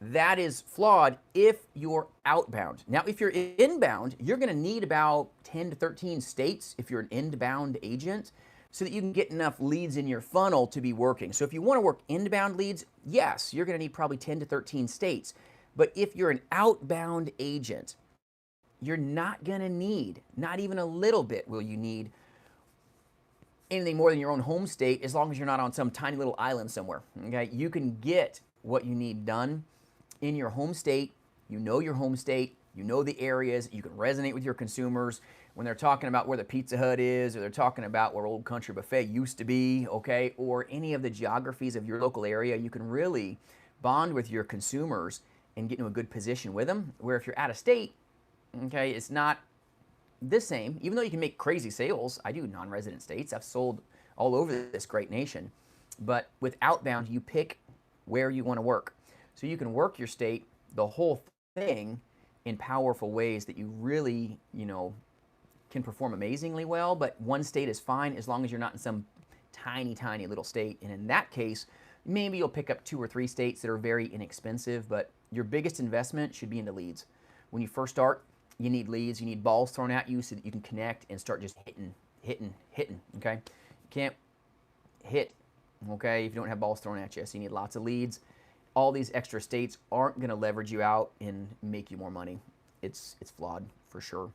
that is flawed if you're outbound. Now, if you're inbound, you're gonna need about 10 to 13 states if you're an inbound agent, so that you can get enough leads in your funnel to be working. So if you wanna work inbound leads, yes, you're gonna need probably 10 to 13 states. But if you're an outbound agent, you're not gonna need, not even a little bit will you need anything more than your own home state as long as you're not on some tiny little island somewhere. Okay, you can get what you need done in your home state. You know your home state, you know the areas, you can resonate with your consumers when they're talking about where the Pizza Hut is, or they're talking about where Old Country Buffet used to be, okay, or any of the geographies of your local area. You can really bond with your consumers and get into a good position with them, where if you're out of state, okay, it's not the same. Even though you can make crazy sales, I do non-resident states, I've sold all over this great nation, but with outbound, you pick where you want to work. So you can work your state, the whole thing, in powerful ways that you really, can perform amazingly well. But one state is fine as long as you're not in some tiny, tiny little state. And in that case, maybe you'll pick up 2 or 3 states that are very inexpensive, but your biggest investment should be into leads. When you first start, you need leads, you need balls thrown at you so that you can connect and start just hitting, okay? You can't hit, okay, if you don't have balls thrown at you. So you need lots of leads. All these extra states aren't gonna leverage you out and make you more money. It's flawed for sure.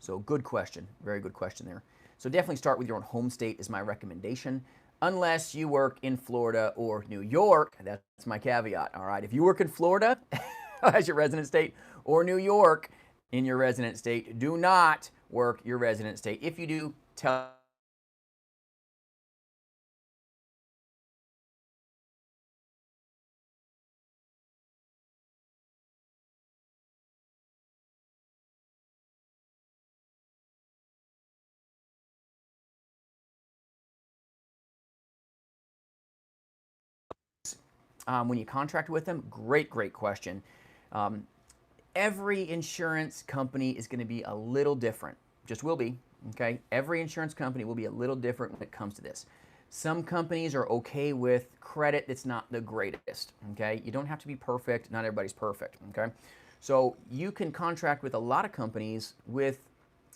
So good question, very good question there. So definitely start with your own home state is my recommendation, unless you work in Florida or New York. That's my caveat, all right? If you work in Florida as your resident state or New York in your resident state, do not work your resident state. If you do, tell when you contract with them, great question. Um, every insurance company is going to be a little different, just will be, okay? Every insurance company will be a little different when it comes to this. Some companies are okay with credit that's not the greatest, okay? You don't have to be perfect, not everybody's perfect, okay? So you can contract with a lot of companies with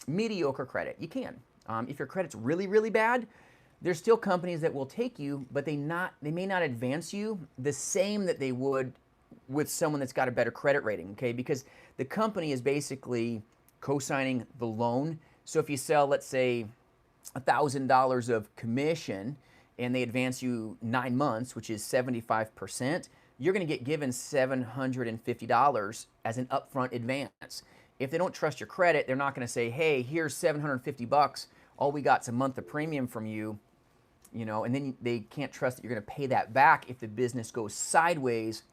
mediocre credit. You can. If your credit's really, really bad, there's still companies that will take you, but they may not advance you the same that they would with someone that's got a better credit rating, okay? Because the company is basically co-signing the loan. So if you sell, let's say, $1,000 of commission and they advance you 9 months, which is 75%, you're going to get given $750 as an upfront advance. If they don't trust your credit, they're not going to say, hey, here's $750. All we got's a month of premium from you, and then they can't trust that you're going to pay that back if the business goes sideways.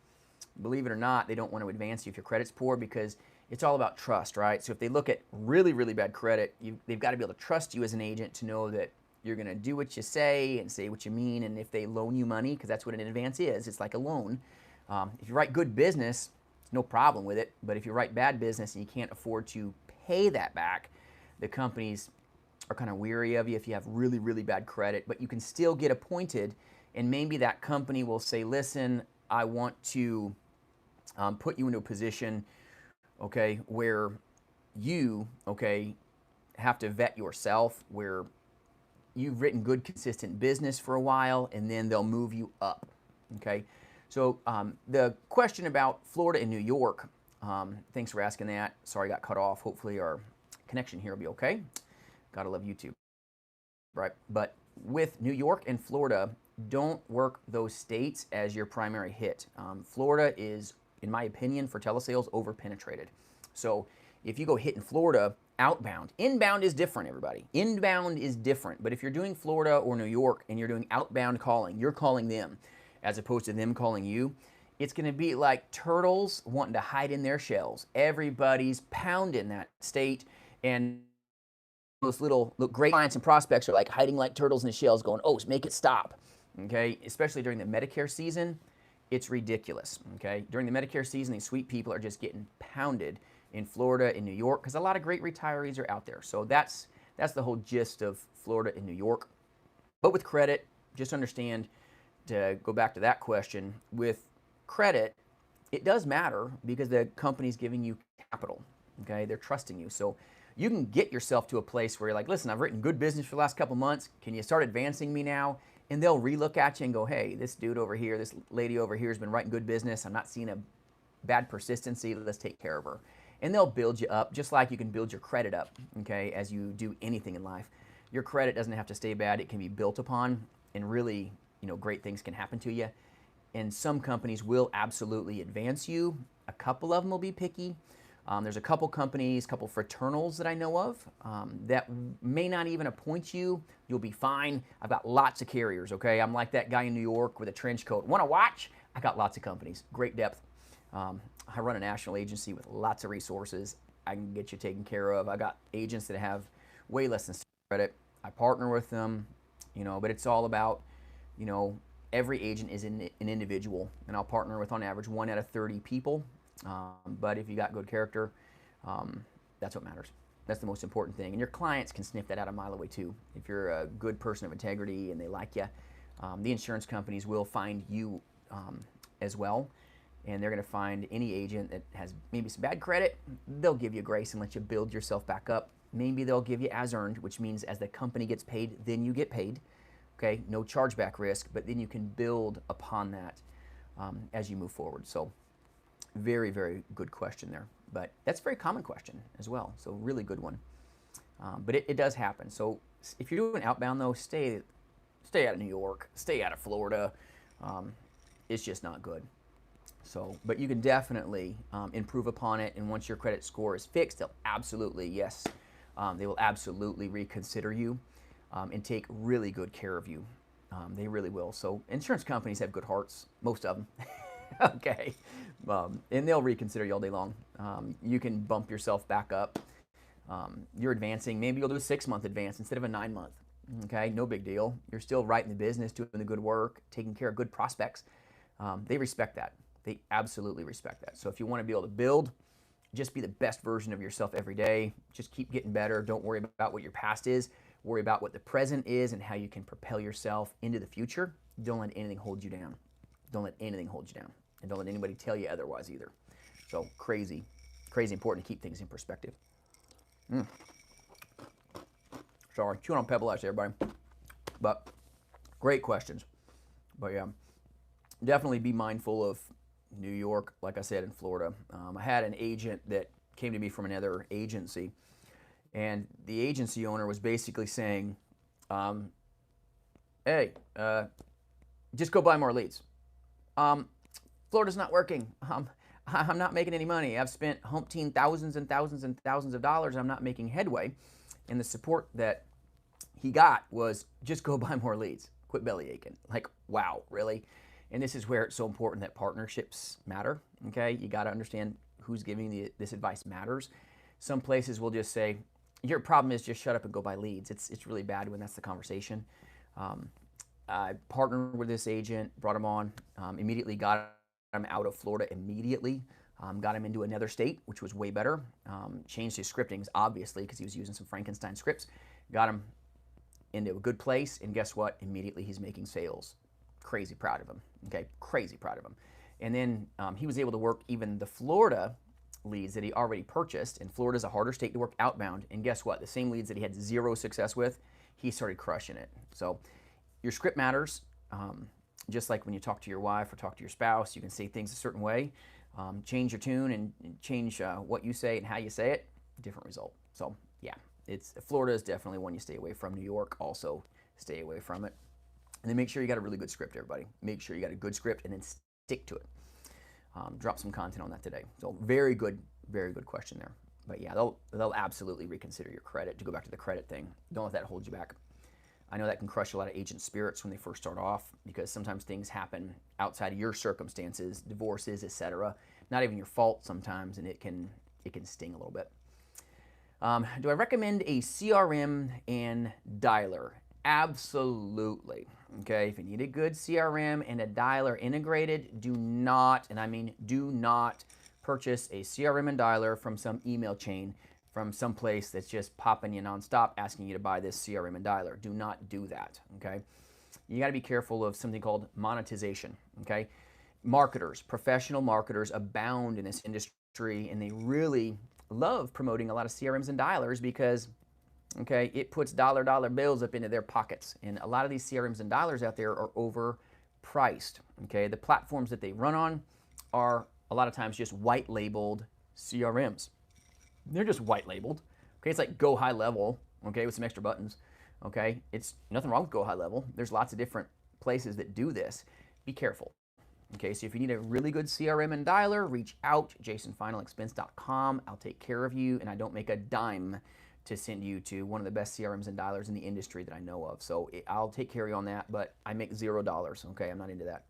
Believe it or not, they don't want to advance you if your credit's poor, because it's all about trust, right? So if they look at really, really bad credit, they've got to be able to trust you as an agent to know that you're going to do what you say and say what you mean. And if they loan you money, because that's what an advance is, it's like a loan. If you write good business, it's no problem with it. But if you write bad business and you can't afford to pay that back, the companies are kind of weary of you if you have really, really bad credit. But you can still get appointed, and maybe that company will say, listen, I want to put you into a position, okay, where you, okay, have to vet yourself, where you've written good, consistent business for a while, and then they'll move you up, okay? So the question about Florida and New York, thanks for asking that. Sorry I got cut off. Hopefully our connection here will be okay. Gotta love YouTube, right? But with New York and Florida, don't work those states as your primary hit. Florida is, in my opinion, for telesales, over-penetrated. So if you go hit in Florida, outbound. Inbound is different, everybody. Inbound is different. But if you're doing Florida or New York and you're doing outbound calling, you're calling them as opposed to them calling you, it's going to be like turtles wanting to hide in their shells. Everybody's pounding that state, and those little great clients and prospects are like hiding like turtles in the shells going, oh, make it stop, okay? Especially during the Medicare season, it's ridiculous, okay? During the Medicare season, these sweet people are just getting pounded in Florida and New York because a lot of great retirees are out there. So that's the whole gist of Florida and New York. But with credit, just understand, to go back to that question, with credit, it does matter because the company's giving you capital, okay? They're trusting you. So you can get yourself to a place where you're like, listen, I've written good business for the last couple months. Can you start advancing me now? And they'll relook at you and go, hey, this dude over here, this lady over here has been writing good business. I'm not seeing a bad persistency. Let's take care of her. And they'll build you up just like you can build your credit up, okay, as you do anything in life. Your credit doesn't have to stay bad. It can be built upon, and really, great things can happen to you. And some companies will absolutely advance you. A couple of them will be picky. There's a couple companies, couple fraternals that I know of that may not even appoint you. You'll be fine. I've got lots of carriers, okay? I'm like that guy in New York with a trench coat. Want to watch? I got lots of companies, great depth. I run a national agency with lots of resources. I can get you taken care of. I got agents that have way less than credit. I partner with them, but it's all about, every agent is an individual, and I'll partner with on average 1 out of 30 people. But if you got good character, that's what matters. That's the most important thing. And your clients can sniff that out a mile away too. If you're a good person of integrity and they like you, the insurance companies will find you as well. And they're going to find any agent that has maybe some bad credit. They'll give you grace and let you build yourself back up. Maybe they'll give you as earned, which means as the company gets paid, then you get paid. Okay, no chargeback risk, but then you can build upon that as you move forward. So very, very good question there. But that's a very common question as well. So really good one. But it does happen. So if you're doing outbound though, stay out of New York, stay out of Florida. It's just not good. So, but you can definitely improve upon it. And once your credit score is fixed, they'll absolutely, yes, they will absolutely reconsider you and take really good care of you. They really will. So insurance companies have good hearts, most of them. Okay. And they'll reconsider you all day long. You can bump yourself back up. You're advancing. Maybe you'll do a 6-month advance instead of a 9-month. Okay, no big deal. You're still right in the business, doing the good work, taking care of good prospects. They respect that. They absolutely respect that. So if you want to be able to build, just be the best version of yourself every day. Just keep getting better. Don't worry about what your past is. Worry about what the present is and how you can propel yourself into the future. Don't let anything hold you down. Don't let anything hold you down. And don't let anybody tell you otherwise either. So crazy, crazy important to keep things in perspective. Sorry, chewing on Pebble Ice, everybody. But great questions. But yeah, definitely be mindful of New York, like I said, in Florida. I had an agent that came to me from another agency, and the agency owner was basically saying, hey, just go buy more leads. Florida's not working. I'm not making any money. I've spent umpteen thousands and thousands and thousands of dollars. I'm not making headway. And the support that he got was just go buy more leads. Quit belly aching. Like, wow, really? And this is where it's so important that partnerships matter. Okay, you got to understand who's giving this advice matters. Some places will just say, your problem is just shut up and go buy leads. It's really bad when that's the conversation. I partnered with this agent, brought him on, immediately got him out of Florida immediately, got him into another state, which was way better. Changed his scriptings, obviously, because he was using some Frankenstein scripts. Got him into a good place, and guess what? Immediately he's making sales. Crazy proud of him, okay? Crazy proud of him. And then he was able to work even the Florida leads that he already purchased, and Florida's a harder state to work outbound, and guess what? The same leads that he had zero success with, he started crushing it. So your script matters. Just like when you talk to your wife or talk to your spouse, you can say things a certain way. Change your tune and change what you say and how you say it, different result. So yeah, Florida is definitely one you stay away from. New York also stay away from it. And then make sure you got a really good script, everybody. Make sure you got a good script and then stick to it. Drop some content on that today. So very good question there. But yeah, they'll absolutely reconsider your credit. To go back to the credit thing, don't let that hold you back. I know that can crush a lot of agent spirits when they first start off, because sometimes things happen outside of your circumstances, divorces, etc. Not even your fault sometimes, and it can sting a little bit. Do I recommend a CRM and dialer? Absolutely. Okay, if you need a good CRM and a dialer integrated, do not, and I mean do not, purchase a CRM and dialer from some email chain, from some place that's just popping you nonstop asking you to buy this CRM and dialer. Do not do that, okay? You gotta be careful of something called monetization, okay? Marketers, professional marketers abound in this industry, and they really love promoting a lot of CRMs and dialers because, okay, it puts dollar bills up into their pockets. And a lot of these CRMs and dialers out there are overpriced, okay? The platforms that they run on are a lot of times just white labeled CRMs. They're just white labeled. Okay, it's like go high level, okay, with some extra buttons. Okay, it's nothing wrong with Go High Level. There's lots of different places that do this. Be careful. Okay, so if you need a really good CRM and dialer, reach out, jasonfinalexpense.com. I'll take care of you, and I don't make a dime to send you to one of the best CRMs and dialers in the industry that I know of. So I'll take care of you on that, but I make $0. Okay, I'm not into that.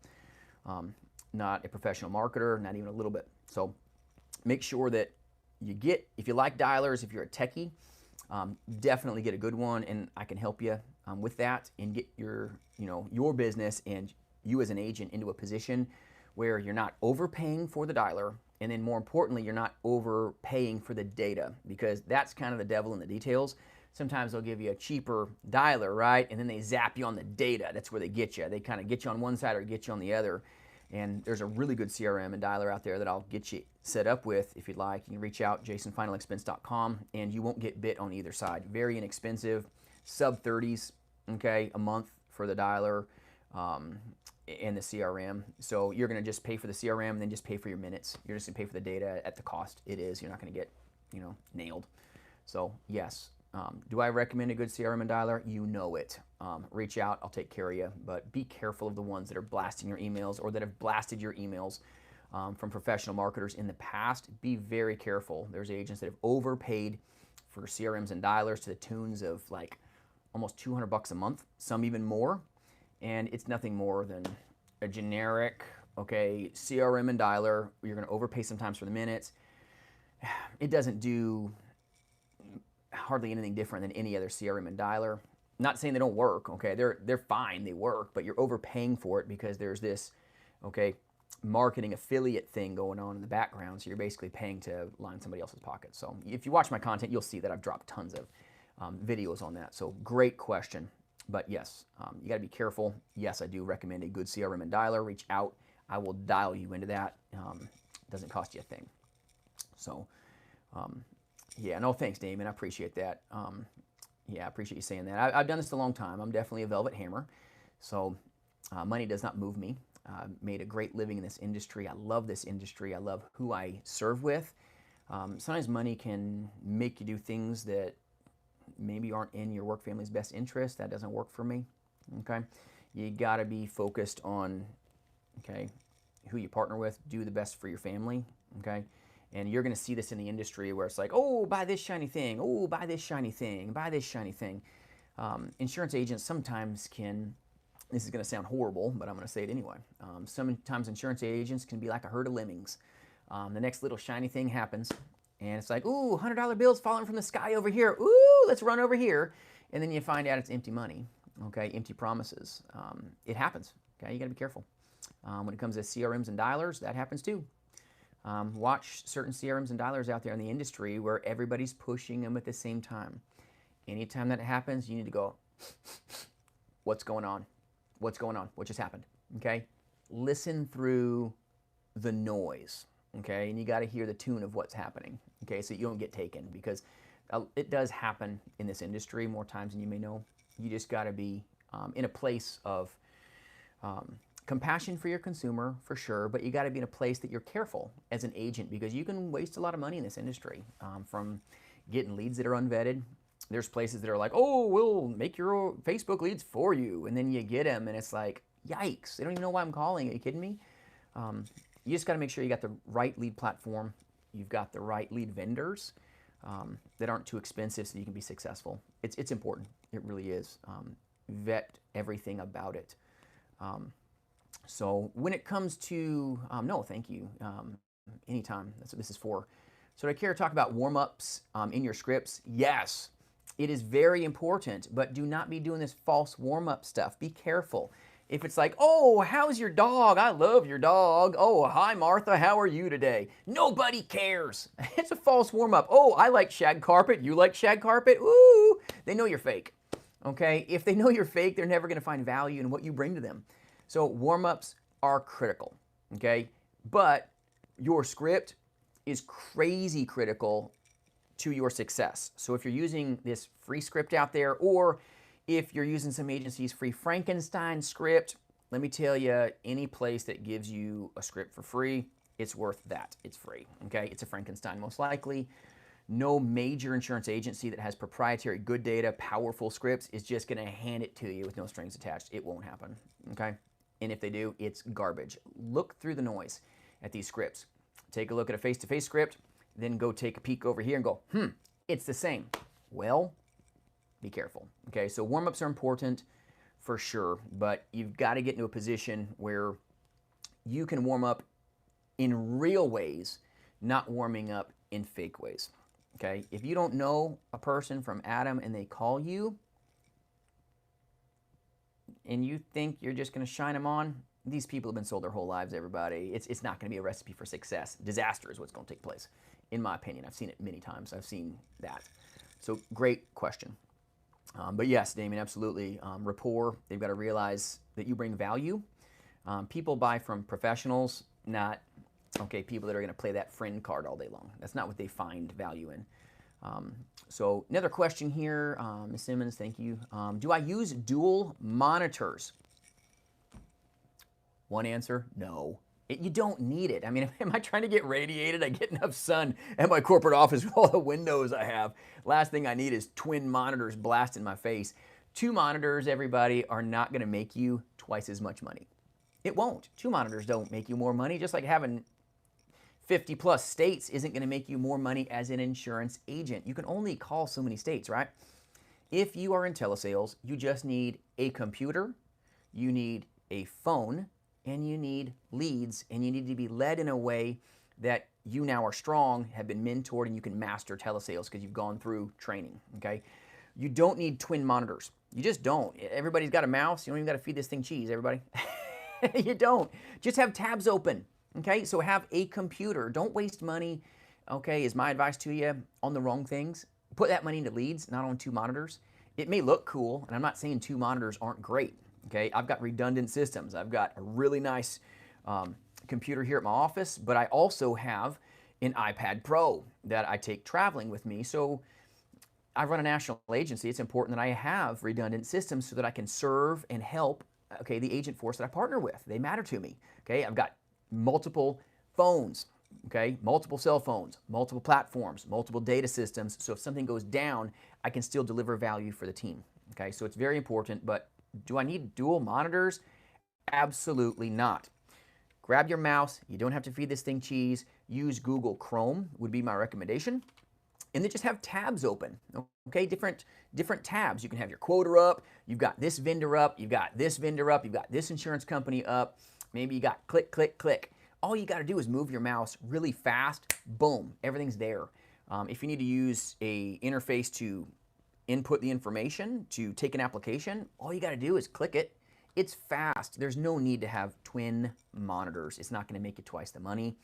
Not a professional marketer, not even a little bit. So make sure that you get, if you like dialers, if you're a techie, definitely get a good one, and I can help you with that and get your, your business and you as an agent into a position where you're not overpaying for the dialer, and then more importantly, you're not overpaying for the data, because that's kind of the devil in the details. Sometimes they'll give you a cheaper dialer, right? And then they zap you on the data. That's where they get you. They kind of get you on one side or get you on the other. And there's a really good CRM and dialer out there that I'll get you set up with if you'd like. You can reach out, jasonfinalexpense.com, and you won't get bit on either side. Very inexpensive, sub 30s, okay, a month for the dialer and the CRM. So you're going to just pay for the CRM and then just pay for your minutes. You're just going to pay for the data at the cost it is. You're not going to get, nailed. So yes. Do I recommend a good CRM and dialer? You know it. Reach out. I'll take care of you. But be careful of the ones that are blasting your emails or that have blasted your emails from professional marketers in the past. Be very careful. There's agents that have overpaid for CRMs and dialers to the tunes of like almost $200 a month, some even more. And it's nothing more than a generic, CRM and dialer. You're going to overpay sometimes for the minutes. It doesn't do hardly anything different than any other CRM and dialer. Not saying they don't work, they're fine, they work, but you're overpaying for it because there's this, marketing affiliate thing going on in the background. So you're basically paying to line somebody else's pocket. So if you watch my content, you'll see that I've dropped tons of videos on that. So great question. But yes, you got to be careful. Yes, I do recommend a good CRM and dialer. Reach out. I will dial you into that. Doesn't cost you a thing. So, yeah, no, thanks, Damon. I appreciate that. Yeah, I appreciate you saying that. I've done this a long time. I'm definitely a velvet hammer. So money does not move me. Made a great living in this industry. I love this industry. I love who I serve with. Sometimes money can make you do things that maybe aren't in your work family's best interest. That doesn't work for me. Okay, you got to be focused on who you partner with. Do the best for your family. Okay. And you're going to see this in the industry where it's like, oh, buy this shiny thing. Oh, buy this shiny thing. Buy this shiny thing. Insurance agents sometimes can, this is going to sound horrible, but I'm going to say it anyway. Sometimes insurance agents can be like a herd of lemmings. The next little shiny thing happens, and it's like, ooh, $100 bills falling from the sky over here. Ooh, let's run over here. And then you find out it's empty money, empty promises. It happens, you got to be careful. When it comes to CRMs and dialers, that happens too. Watch certain CRMs and dialers out there in the industry where everybody's pushing them at the same time. Anytime that happens, you need to go, what's going on? What's going on? What just happened? Listen through the noise, and you got to hear the tune of what's happening, so you don't get taken, because it does happen in this industry more times than you may know. You just got to be in a place of compassion for your consumer, for sure, but you got to be in a place that you're careful as an agent, because you can waste a lot of money in this industry from getting leads that are unvetted. There's places that are like, oh, we'll make your Facebook leads for you, and then you get them, and it's like, yikes, they don't even know why I'm calling. Are you kidding me? You just got to make sure you got the right lead platform, you've got the right lead vendors that aren't too expensive so you can be successful. It's important. It really is. Vet everything about it. So when it comes to, no, thank you, anytime, that's what this is for. So do I care to talk about warm-ups in your scripts? Yes, it is very important, but do not be doing this false warm-up stuff. Be careful. If it's like, oh, how's your dog? I love your dog. Oh, hi, Martha, how are you today? Nobody cares. It's a false warm-up. Oh, I like shag carpet. You like shag carpet? Ooh, they know you're fake. If they know you're fake, they're never going to find value in what you bring to them. So warm-ups are critical, but your script is crazy critical to your success. So if you're using this free script out there, or if you're using some agency's free Frankenstein script, let me tell you, any place that gives you a script for free, it's worth that. It's free, It's a Frankenstein most likely. No major insurance agency that has proprietary good data, powerful scripts is just going to hand it to you with no strings attached. It won't happen, okay? And if they do, it's garbage. Look through the noise at these scripts. Take a look at a face-to-face script, then go take a peek over here and go, it's the same. Well, be careful, okay? So warm-ups are important for sure, but you've got to get into a position where you can warm up in real ways, not warming up in fake ways. Okay, if you don't know a person from Adam and they call you and you think you're just going to shine them on, these people have been sold their whole lives, everybody. It's not going to be a recipe for success. Disaster is what's going to take place, in my opinion. I've seen it many times. I've seen that. So great question. But yes, Damien, absolutely. Rapport, they've got to realize that you bring value. People buy from professionals, not people that are going to play that friend card all day long. That's not what they find value in. So another question here, Ms. Simmons, thank you. Do I use dual monitors? One answer, no. You don't need it. I mean, am I trying to get radiated? I get enough sun at my corporate office with all the windows I have. Last thing I need is twin monitors blasting my face. 2 monitors, everybody, are not going to make you twice as much money. It won't. 2 monitors don't make you more money, just like having 50 plus states isn't going to make you more money as an insurance agent. You can only call so many states, right? If you are in telesales, you just need a computer, you need a phone, and you need leads, and you need to be led in a way that you now are strong, have been mentored, and you can master telesales because you've gone through training, okay? You don't need twin monitors. You just don't. Everybody's got a mouse. You don't even got to feed this thing cheese, everybody. You don't. Just have tabs open. Okay, so have a computer. Don't waste money, okay, is my advice to you, on the wrong things. Put that money into leads, not on 2 monitors. It may look cool, and I'm not saying 2 monitors aren't great, okay? I've got redundant systems. I've got a really nice computer here at my office, but I also have an iPad Pro that I take traveling with me. So I run a national agency. It's important that I have redundant systems so that I can serve and help, okay, the agent force that I partner with. They matter to me, okay? I've got multiple phones, okay, multiple cell phones, multiple platforms, multiple data systems. So if something goes down, I can still deliver value for the team, okay? So it's very important, but do I need dual monitors? Absolutely not. Grab your mouse. You don't have to feed this thing cheese. Use Google Chrome would be my recommendation. And then just have tabs open, okay? Different tabs. You can have your quota up. You've got this vendor up. You've got this vendor up. You've got this insurance company up. Maybe you got click, click, click. All you got to do is move your mouse really fast. Boom, everything's there. If you need to use a interface to input the information, to take an application, all you got to do is click it. It's fast. There's no need to have twin monitors. It's not going to make you twice the money.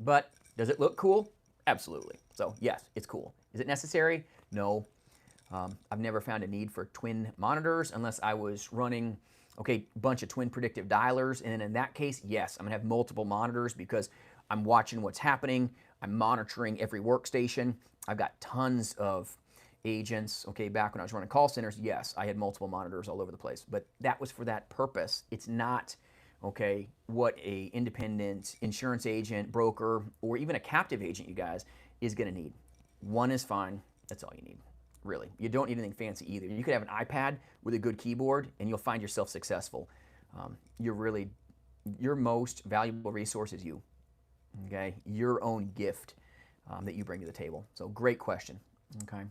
But does it look cool? Absolutely. So yes, it's cool. Is it necessary? No. I've never found a need for twin monitors unless I was running a bunch of twin predictive dialers, and in that case, yes, I'm gonna have multiple monitors because I'm watching what's happening. I'm monitoring every workstation. I've got tons of agents. Okay, back when I was running call centers, yes, I had multiple monitors all over the place, but that was for that purpose. It's not, okay, what a independent insurance agent, broker, or even a captive agent, you guys, is gonna need. One is fine. That's all you need. Really, you don't need anything fancy either. You could have an iPad with a good keyboard and you'll find yourself successful. Your most valuable resource is you, okay? Your own gift that you bring to the table. So great question, okay?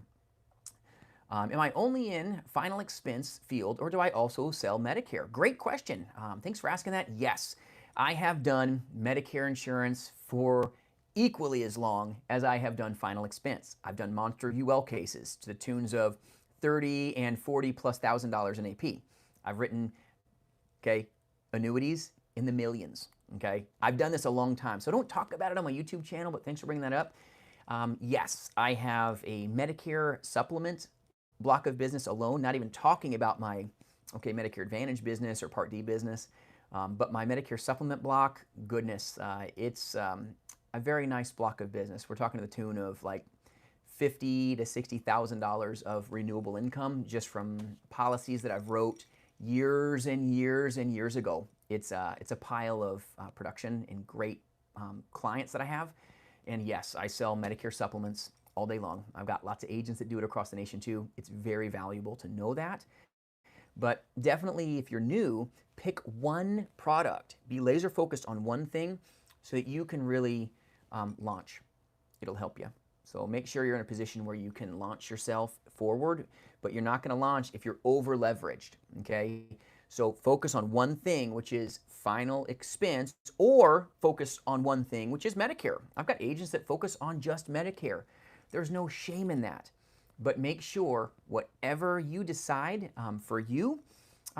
Am I only in final expense field or do I also sell Medicare? Great question. Thanks for asking that. Yes, I have done Medicare insurance for equally as long as I have done final expense. I've done monster UL cases to the tunes of $30,000 and $40,000+ in AP. I've written, okay, annuities in the millions, okay? I've done this a long time, so don't talk about it on my YouTube channel, but thanks for bringing that up. Yes, I have a Medicare supplement block of business alone, not even talking about my, okay, Medicare Advantage business or Part D business, but my Medicare supplement block, goodness, it's a very nice block of business. We're talking to the tune of like $50,000 to $60,000 of renewable income just from policies that I've wrote years and years and years ago. It's a pile of production and great clients that I have. And yes, I sell Medicare supplements all day long. I've got lots of agents that do it across the nation too. It's very valuable to know that. But definitely, if you're new, pick one product. Be laser focused on one thing so that you can really launch. It'll help you. So make sure you're in a position where you can launch yourself forward, but you're not going to launch if you're over leveraged, okay? So focus on one thing, which is final expense, or focus on one thing, which is Medicare. I've got agents that focus on just Medicare. There's no shame in that. But make sure whatever you decide for you,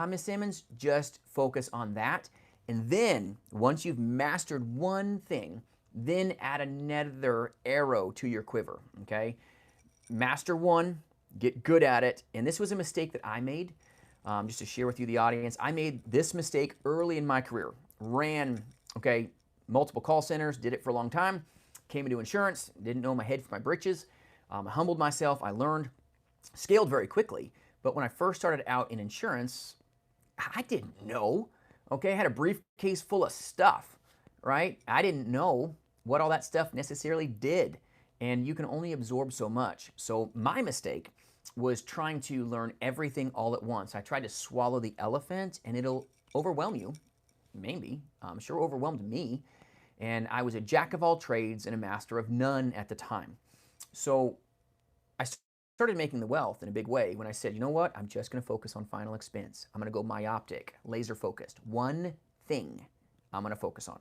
Ms. Simmons, just focus on that. And then once you've mastered one thing, then add another arrow to your quiver, okay? Master one, get good at it. And this was a mistake that I made, just to share with you, the audience. I made this mistake early in my career. Ran, okay, multiple call centers, did it for a long time, came into insurance, didn't know my head from my britches. I humbled myself, I learned, scaled very quickly. But when I first started out in insurance, I didn't know, okay? I had a briefcase full of stuff, right? I didn't know what all that stuff necessarily did. And you can only absorb so much. So my mistake was trying to learn everything all at once. I tried to swallow the elephant and it'll overwhelm you. Maybe, sure overwhelmed me. And I was a jack of all trades and a master of none at the time. So I started making the wealth in a big way when I said, you know what, I'm just going to focus on final expense. I'm going to go myopic, laser focused. One thing I'm going to focus on.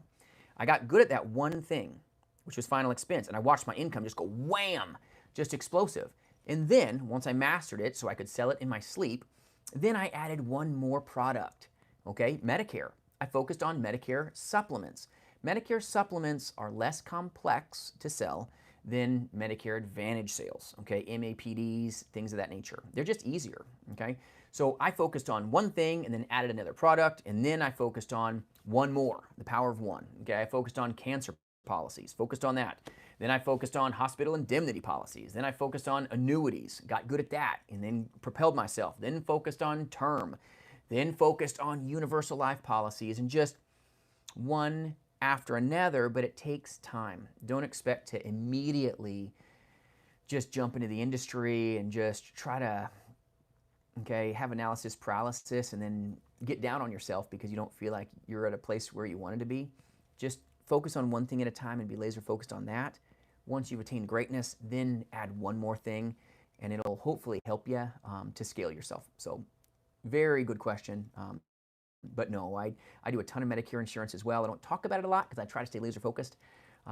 I got good at that one thing, which was final expense, and I watched my income just go wham, just explosive. And then once I mastered it so I could sell it in my sleep, then I added one more product, okay, Medicare. I focused on Medicare supplements. Medicare supplements are less complex to sell than Medicare Advantage sales, okay? MAPDs, things of that nature. They're just easier, okay? So I focused on one thing and then added another product, and then I focused on one more, the power of one, okay? I focused on cancer policies, focused on that. Then I focused on hospital indemnity policies. Then I focused on annuities, got good at that, and then propelled myself. Then focused on term. Then focused on universal life policies, and just one after another, but it takes time. Don't expect to immediately just jump into the industry and just try to, okay, have analysis paralysis and then get down on yourself because you don't feel like you're at a place where you wanted to be. Just focus on one thing at a time and be laser focused on that. Once you've attained greatness, then add one more thing and it'll hopefully help you to scale yourself. So very good question. But no, I do a ton of Medicare insurance as well. I don't talk about it a lot because I try to stay laser focused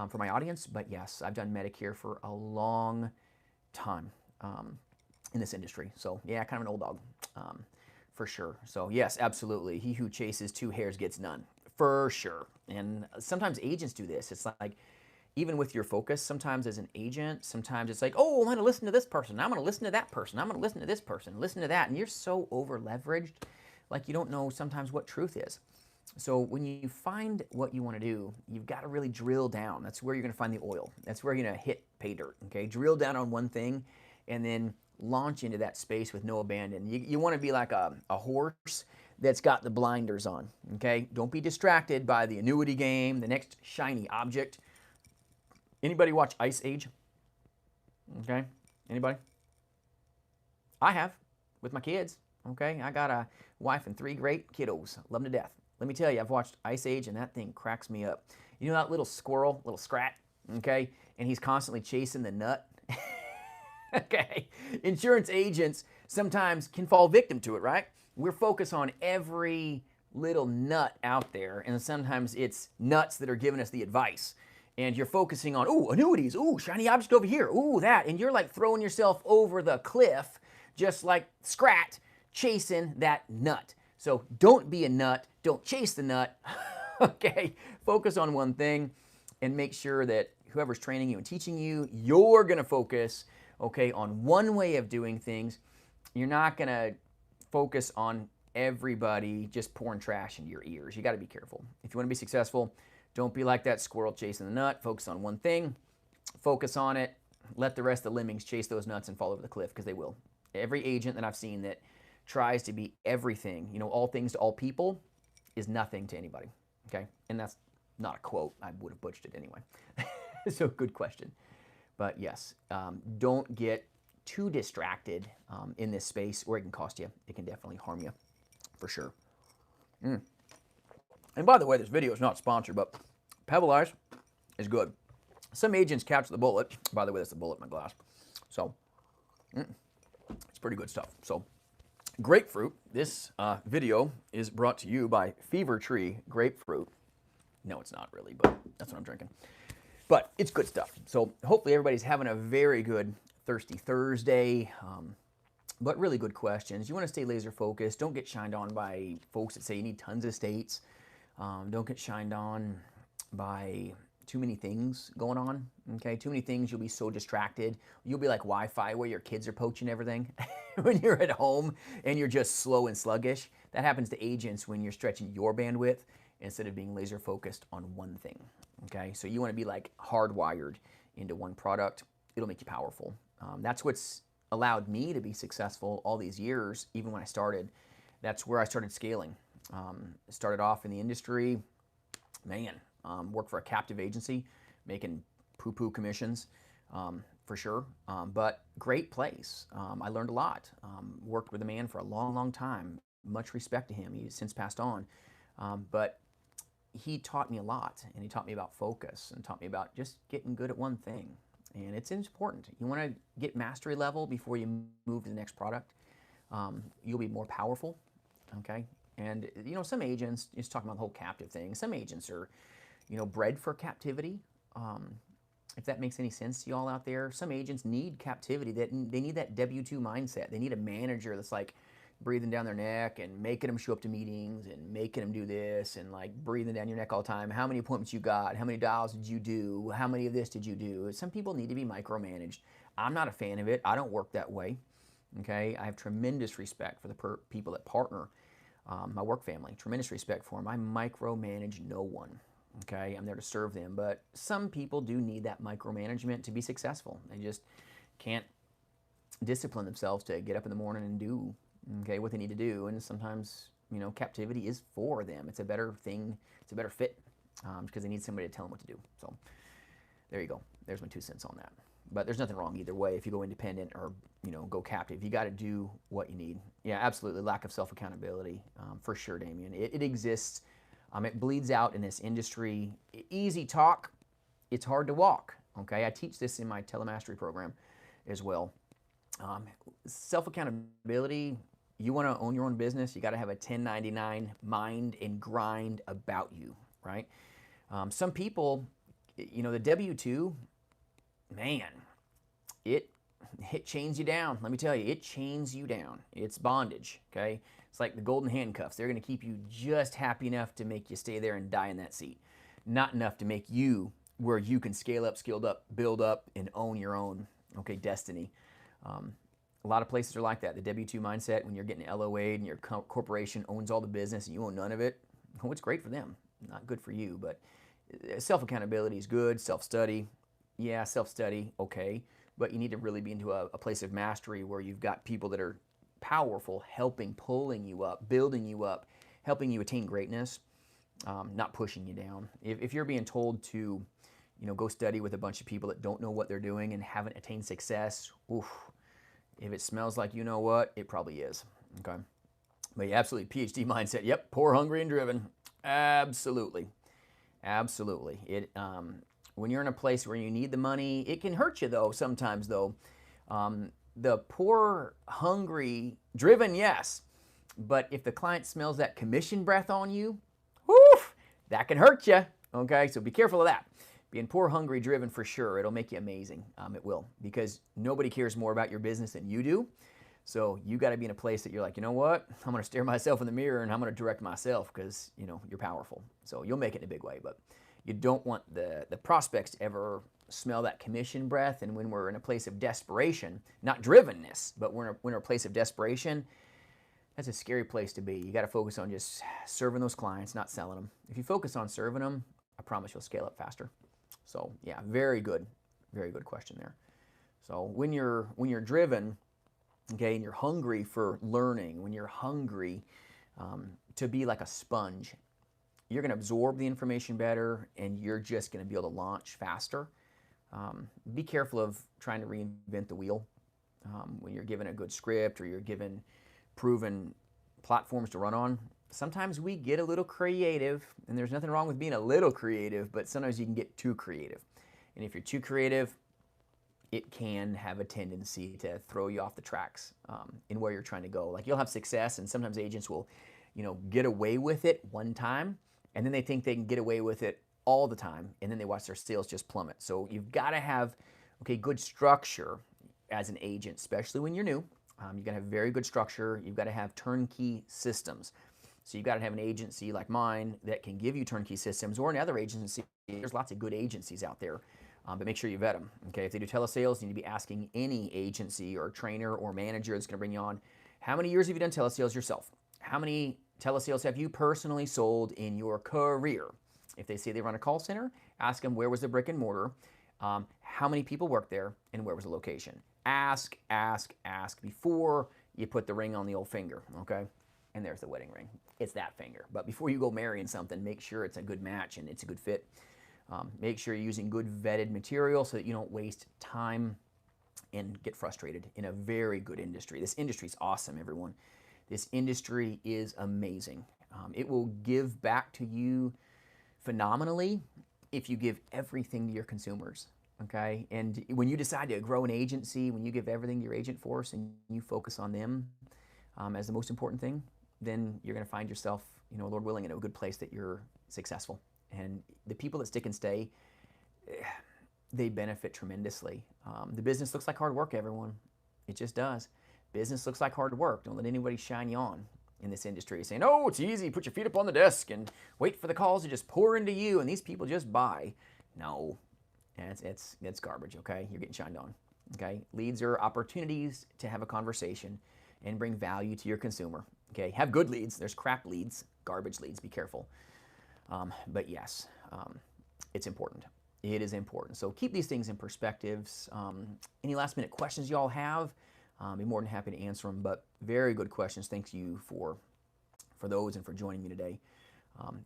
for my audience. But yes, I've done Medicare for a long time in this industry. So yeah, kind of an old dog for sure. So yes, absolutely. He who chases two hares gets none, for sure. And sometimes agents do this. It's like, even with your focus, sometimes as an agent, sometimes it's like, oh, I'm going to listen to this person. I'm going to listen to that person. I'm going to listen to this person, listen to that. And you're so over leveraged, like you don't know sometimes what truth is. So when you find what you want to do, you've got to really drill down. That's where you're going to find the oil. That's where you're going to hit pay dirt, okay? Drill down on one thing and then launch into that space with no abandon. You want to be like a horse that's got the blinders on, okay? Don't be distracted by the annuity game, the next shiny object. Anybody watch Ice Age? Okay, anybody? I have, with my kids, okay? I got a wife and 3 great kiddos. Love them to death. Let me tell you, I've watched Ice Age and that thing cracks me up. You know that little squirrel, little scrat, okay? And he's constantly chasing the nut. Okay, insurance agents sometimes can fall victim to it, right? We're focused on every little nut out there, and sometimes it's nuts that are giving us the advice. And you're focusing on, ooh, annuities, ooh, shiny object over here, ooh, that. And you're like throwing yourself over the cliff, just like Scrat chasing that nut. So don't be a nut, don't chase the nut, okay? Focus on one thing and make sure that whoever's training you and teaching you, you're gonna focus, okay, on one way of doing things. You're not gonna focus on everybody just pouring trash into your ears. You gotta be careful. If you wanna be successful, don't be like that squirrel chasing the nut. Focus on one thing, focus on it, let the rest of the lemmings chase those nuts and fall over the cliff, because they will. Every agent that I've seen that tries to be everything, you know, all things to all people, is nothing to anybody, okay? And that's not a quote. I would have butchered it anyway. So good question. But yes, don't get too distracted in this space, or it can cost you. It can definitely harm you, for sure. And by the way, this video is not sponsored, but Pebble Ice is good. Some agents catch the bullet. By the way, that's the bullet in my glass. So, it's pretty good stuff. So, grapefruit. This video is brought to you by Fever Tree Grapefruit. No, it's not really, but that's what I'm drinking. But it's good stuff. So, hopefully everybody's having a very good Thirsty Thursday. But really good questions. You want to stay laser focused. Don't get shined on by folks that say you need tons of states. Don't get shined on by too many things going on. Okay, too many things, you'll be so distracted. You'll be like Wi-Fi where your kids are poaching everything when you're at home and you're just slow and sluggish. That happens to agents when you're stretching your bandwidth instead of being laser focused on one thing. Okay, so you want to be like hardwired into one product. It'll make you powerful. That's what's allowed me to be successful all these years, even when I started. That's where I started scaling. Started off in the industry, worked for a captive agency, making poo-poo commissions, for sure, but great place. I learned a lot. Worked with a man for a long, long time. Much respect to him. He's since passed on, but he taught me a lot, and he taught me about focus and taught me about just getting good at one thing. And it's important. You want to get mastery level before you move to the next product. You'll be more powerful, okay? And, you know, some agents, just talking about the whole captive thing, some agents are, you know, bred for captivity. If that makes any sense to y'all out there, some agents need captivity. They need that W-2 mindset. They need a manager that's like breathing down their neck and making them show up to meetings and making them do this and like breathing down your neck all the time. How many appointments you got? How many dials did you do? How many of this did you do? Some people need to be micromanaged. I'm not a fan of it. I don't work that way. Okay, I have tremendous respect for the people that partner. My work family, tremendous respect for them. I micromanage no one. Okay, I'm there to serve them. But some people do need that micromanagement to be successful. They just can't discipline themselves to get up in the morning and do what they need to do. And sometimes, you know, captivity is for them. It's a better thing. It's a better fit because they need somebody to tell them what to do. So there you go. There's my 2 cents on that. But there's nothing wrong either way. If you go independent or, you know, go captive, you got to do what you need. Yeah, absolutely. Lack of self-accountability, for sure, Damien. It exists. It bleeds out in this industry. Easy talk, it's hard to walk. Okay, I teach this in my telemastery program as well. Self-accountability. You want to own your own business, you got to have a 1099 mind and grind about you, right? Some people, you know, the W-2, man, it chains you down. Let me tell you, it chains you down. It's bondage, okay? It's like the golden handcuffs. They're going to keep you just happy enough to make you stay there and die in that seat. Not enough to make you where you can scale up, skilled up, build up, and own your own, okay, destiny. A lot of places are like that. The W-2 mindset, when you're getting LOA'd and your corporation owns all the business and you own none of it, well, it's great for them. Not good for you, but self-accountability is good. Self-study, yeah, self-study, okay. But you need to really be into a place of mastery where you've got people that are powerful, helping, pulling you up, building you up, helping you attain greatness, not pushing you down. If you're being told to, you know, go study with a bunch of people that don't know what they're doing and haven't attained success, oof, if it smells like you know what, it probably is, okay? But yeah, absolutely, PhD mindset, yep, poor, hungry, and driven, absolutely, absolutely. When you're in a place where you need the money, it can hurt you though, sometimes though. The poor, hungry, driven, yes, but if the client smells that commission breath on you, woof, that can hurt you, okay? So be careful of that. Being poor, hungry, driven, for sure, it'll make you amazing. It will, because nobody cares more about your business than you do. So you got to be in a place that you're like, you know what? I'm going to stare myself in the mirror and I'm going to direct myself because, you know, you're powerful. So you'll make it in a big way, but you don't want the prospects to ever smell that commission breath. And when we're in a place of desperation, not drivenness, but we're in a place of desperation, that's a scary place to be. You got to focus on just serving those clients, not selling them. If you focus on serving them, I promise you'll scale up faster. So yeah, very good question there. So when you're driven, okay, and you're hungry for learning, when you're hungry to be like a sponge, you're going to absorb the information better, and you're just going to be able to launch faster. Be careful of trying to reinvent the wheel when you're given a good script or you're given proven platforms to run on. Sometimes we get a little creative, and there's nothing wrong with being a little creative, but sometimes you can get too creative. And if you're too creative, it can have a tendency to throw you off the tracks in where you're trying to go. Like, you'll have success, and sometimes agents will, get away with it one time, and then they think they can get away with it all the time, and then they watch their sales just plummet. So you've got to have, good structure as an agent, especially when you're new. You've got to have very good structure. You've got to have turnkey systems. So you've got to have an agency like mine that can give you turnkey systems, or another agency. There's lots of good agencies out there, but make sure you vet them. Okay, if they do telesales, you need to be asking any agency or trainer or manager that's going to bring you on, how many years have you done telesales yourself? How many telesales have you personally sold in your career? If they say they run a call center, ask them where was the brick and mortar, how many people work there, and where was the location. Ask before you put the ring on the old finger, okay? And there's the wedding ring. It's that finger. But before you go marrying something, make sure it's a good match and it's a good fit. Make sure you're using good vetted material so that you don't waste time and get frustrated in a very good industry. This industry is awesome, everyone. This industry is amazing. It will give back to you phenomenally if you give everything to your consumers, okay? And when you decide to grow an agency, when you give everything to your agent force and you focus on them as the most important thing, then you're going to find yourself, Lord willing, in a good place that you're successful. And the people that stick and stay, they benefit tremendously. The business looks like hard work, everyone. It just does. Business looks like hard work. Don't let anybody shine you on in this industry saying, oh, it's easy, put your feet up on the desk and wait for the calls to just pour into you and these people just buy. No, it's garbage, okay? You're getting shined on, okay? Leads are opportunities to have a conversation and bring value to your consumer, okay? Have good leads. There's crap leads, garbage leads. Be careful. But yes, it's important. It is important. So keep these things in perspectives. Any last minute questions you all have, I'll be more than happy to answer them, but very good questions. Thank you for those and for joining me today.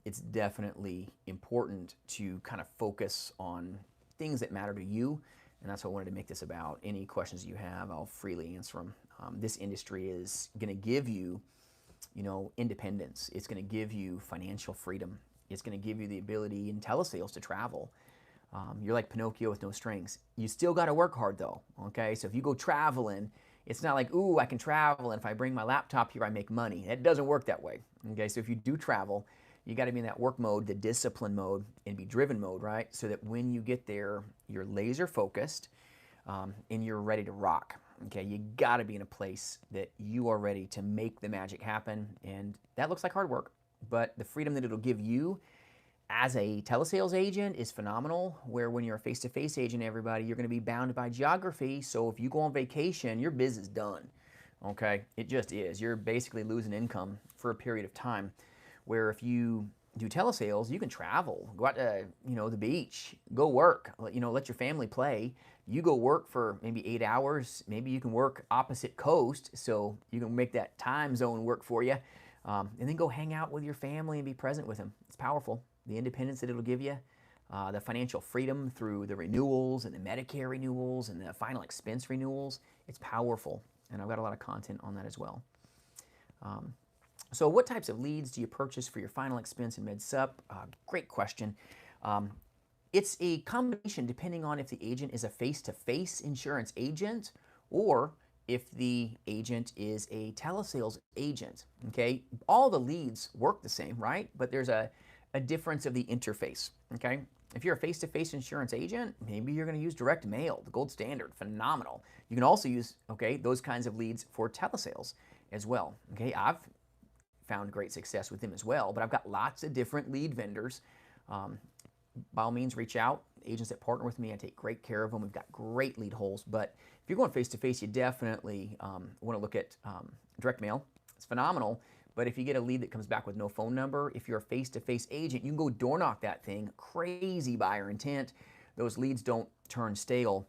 It's definitely important to kind of focus on things that matter to you, and that's what I wanted to make this about. Any questions you have, I'll freely answer them. This industry is going to give you, independence. It's going to give you financial freedom. It's going to give you the ability in telesales to travel. You're like Pinocchio with no strings. You still got to work hard though, okay? So if you go traveling, it's not like, ooh, I can travel, and if I bring my laptop here, I make money. It doesn't work that way, okay? So if you do travel, you got to be in that work mode, the discipline mode, and be driven mode, right? So that when you get there, you're laser focused and you're ready to rock, okay? You got to be in a place that you are ready to make the magic happen, and that looks like hard work, but the freedom that it'll give you as a telesales agent is phenomenal, where when you're a face-to-face agent, everybody, you're going to be bound by geography. So if you go on vacation, your biz is done, okay? It just is. You're basically losing income for a period of time, where if you do telesales, you can travel, go out to, the beach, go work, let your family play. You go work for maybe 8 hours. Maybe you can work opposite coast, so you can make that time zone work for you, and then go hang out with your family and be present with them. It's powerful. The independence that it'll give you, the financial freedom through the renewals and the Medicare renewals and the final expense renewals, it's powerful. And I've got a lot of content on that as well. So what types of leads do you purchase for your final expense and med sup? Great question. It's a combination depending on if the agent is a face-to-face insurance agent or if the agent is a telesales agent, okay? All the leads work the same, right? But there's a difference of the interface, okay? If you're a face-to-face insurance agent, maybe you're gonna use direct mail, the gold standard, phenomenal. You can also use, okay, those kinds of leads for telesales as well, okay? I've found great success with them as well, but I've got lots of different lead vendors. By all means, reach out. Agents that partner with me, I take great care of them. We've got great lead holes, but if you're going face-to-face, you definitely wanna look at direct mail. It's phenomenal. But if you get a lead that comes back with no phone number, if you're a face-to-face agent, you can go door knock that thing, crazy buyer intent. Those leads don't turn stale.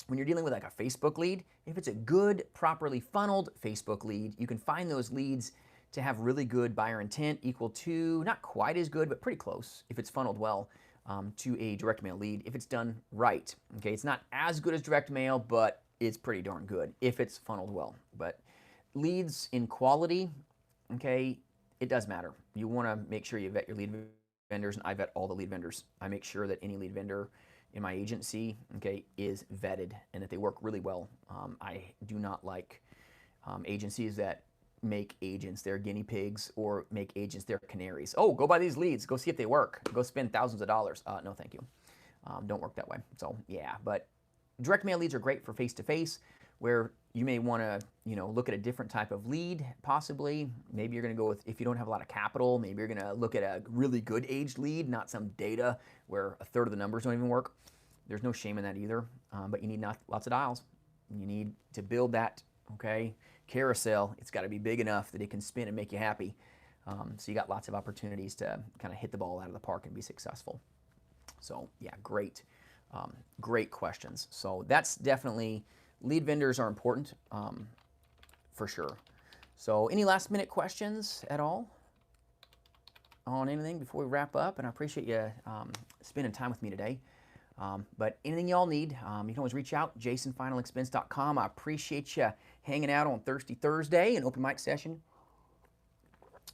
When you're dealing with like a Facebook lead, if it's a good, properly funneled Facebook lead, you can find those leads to have really good buyer intent, equal to, not quite as good, but pretty close if it's funneled well. to a direct mail lead if it's done right. Okay, it's not as good as direct mail, but it's pretty darn good if it's funneled well. But leads in quality, okay, it does matter. You want to make sure you vet your lead vendors, and I vet all the lead vendors. I make sure that any lead vendor in my agency, okay, is vetted and that they work really well. I do not like agencies that make agents their guinea pigs or make agents their canaries. Oh, go buy these leads. Go see if they work. Go spend thousands of dollars. No, thank you. Don't work that way. So yeah, but direct mail leads are great for face-to-face, where you may want to, look at a different type of lead, possibly. Maybe you're going to go with, if you don't have a lot of capital, maybe you're going to look at a really good aged lead, not some data where a third of the numbers don't even work. There's no shame in that either, but you need lots of dials. You need to build that, okay, carousel. It's got to be big enough that it can spin and make you happy. So you got lots of opportunities to kind of hit the ball out of the park and be successful. So yeah, great questions. So that's definitely, lead vendors are important for sure. So any last minute questions at all on anything before we wrap up? And I appreciate you spending time with me today. But anything y'all need, you can always reach out, jasonfinalexpense.com. I appreciate you hanging out on Thirsty Thursday, an open mic session.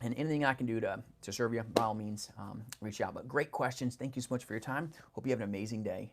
And anything I can do to serve you, by all means, reach out. But great questions. Thank you so much for your time. Hope you have an amazing day.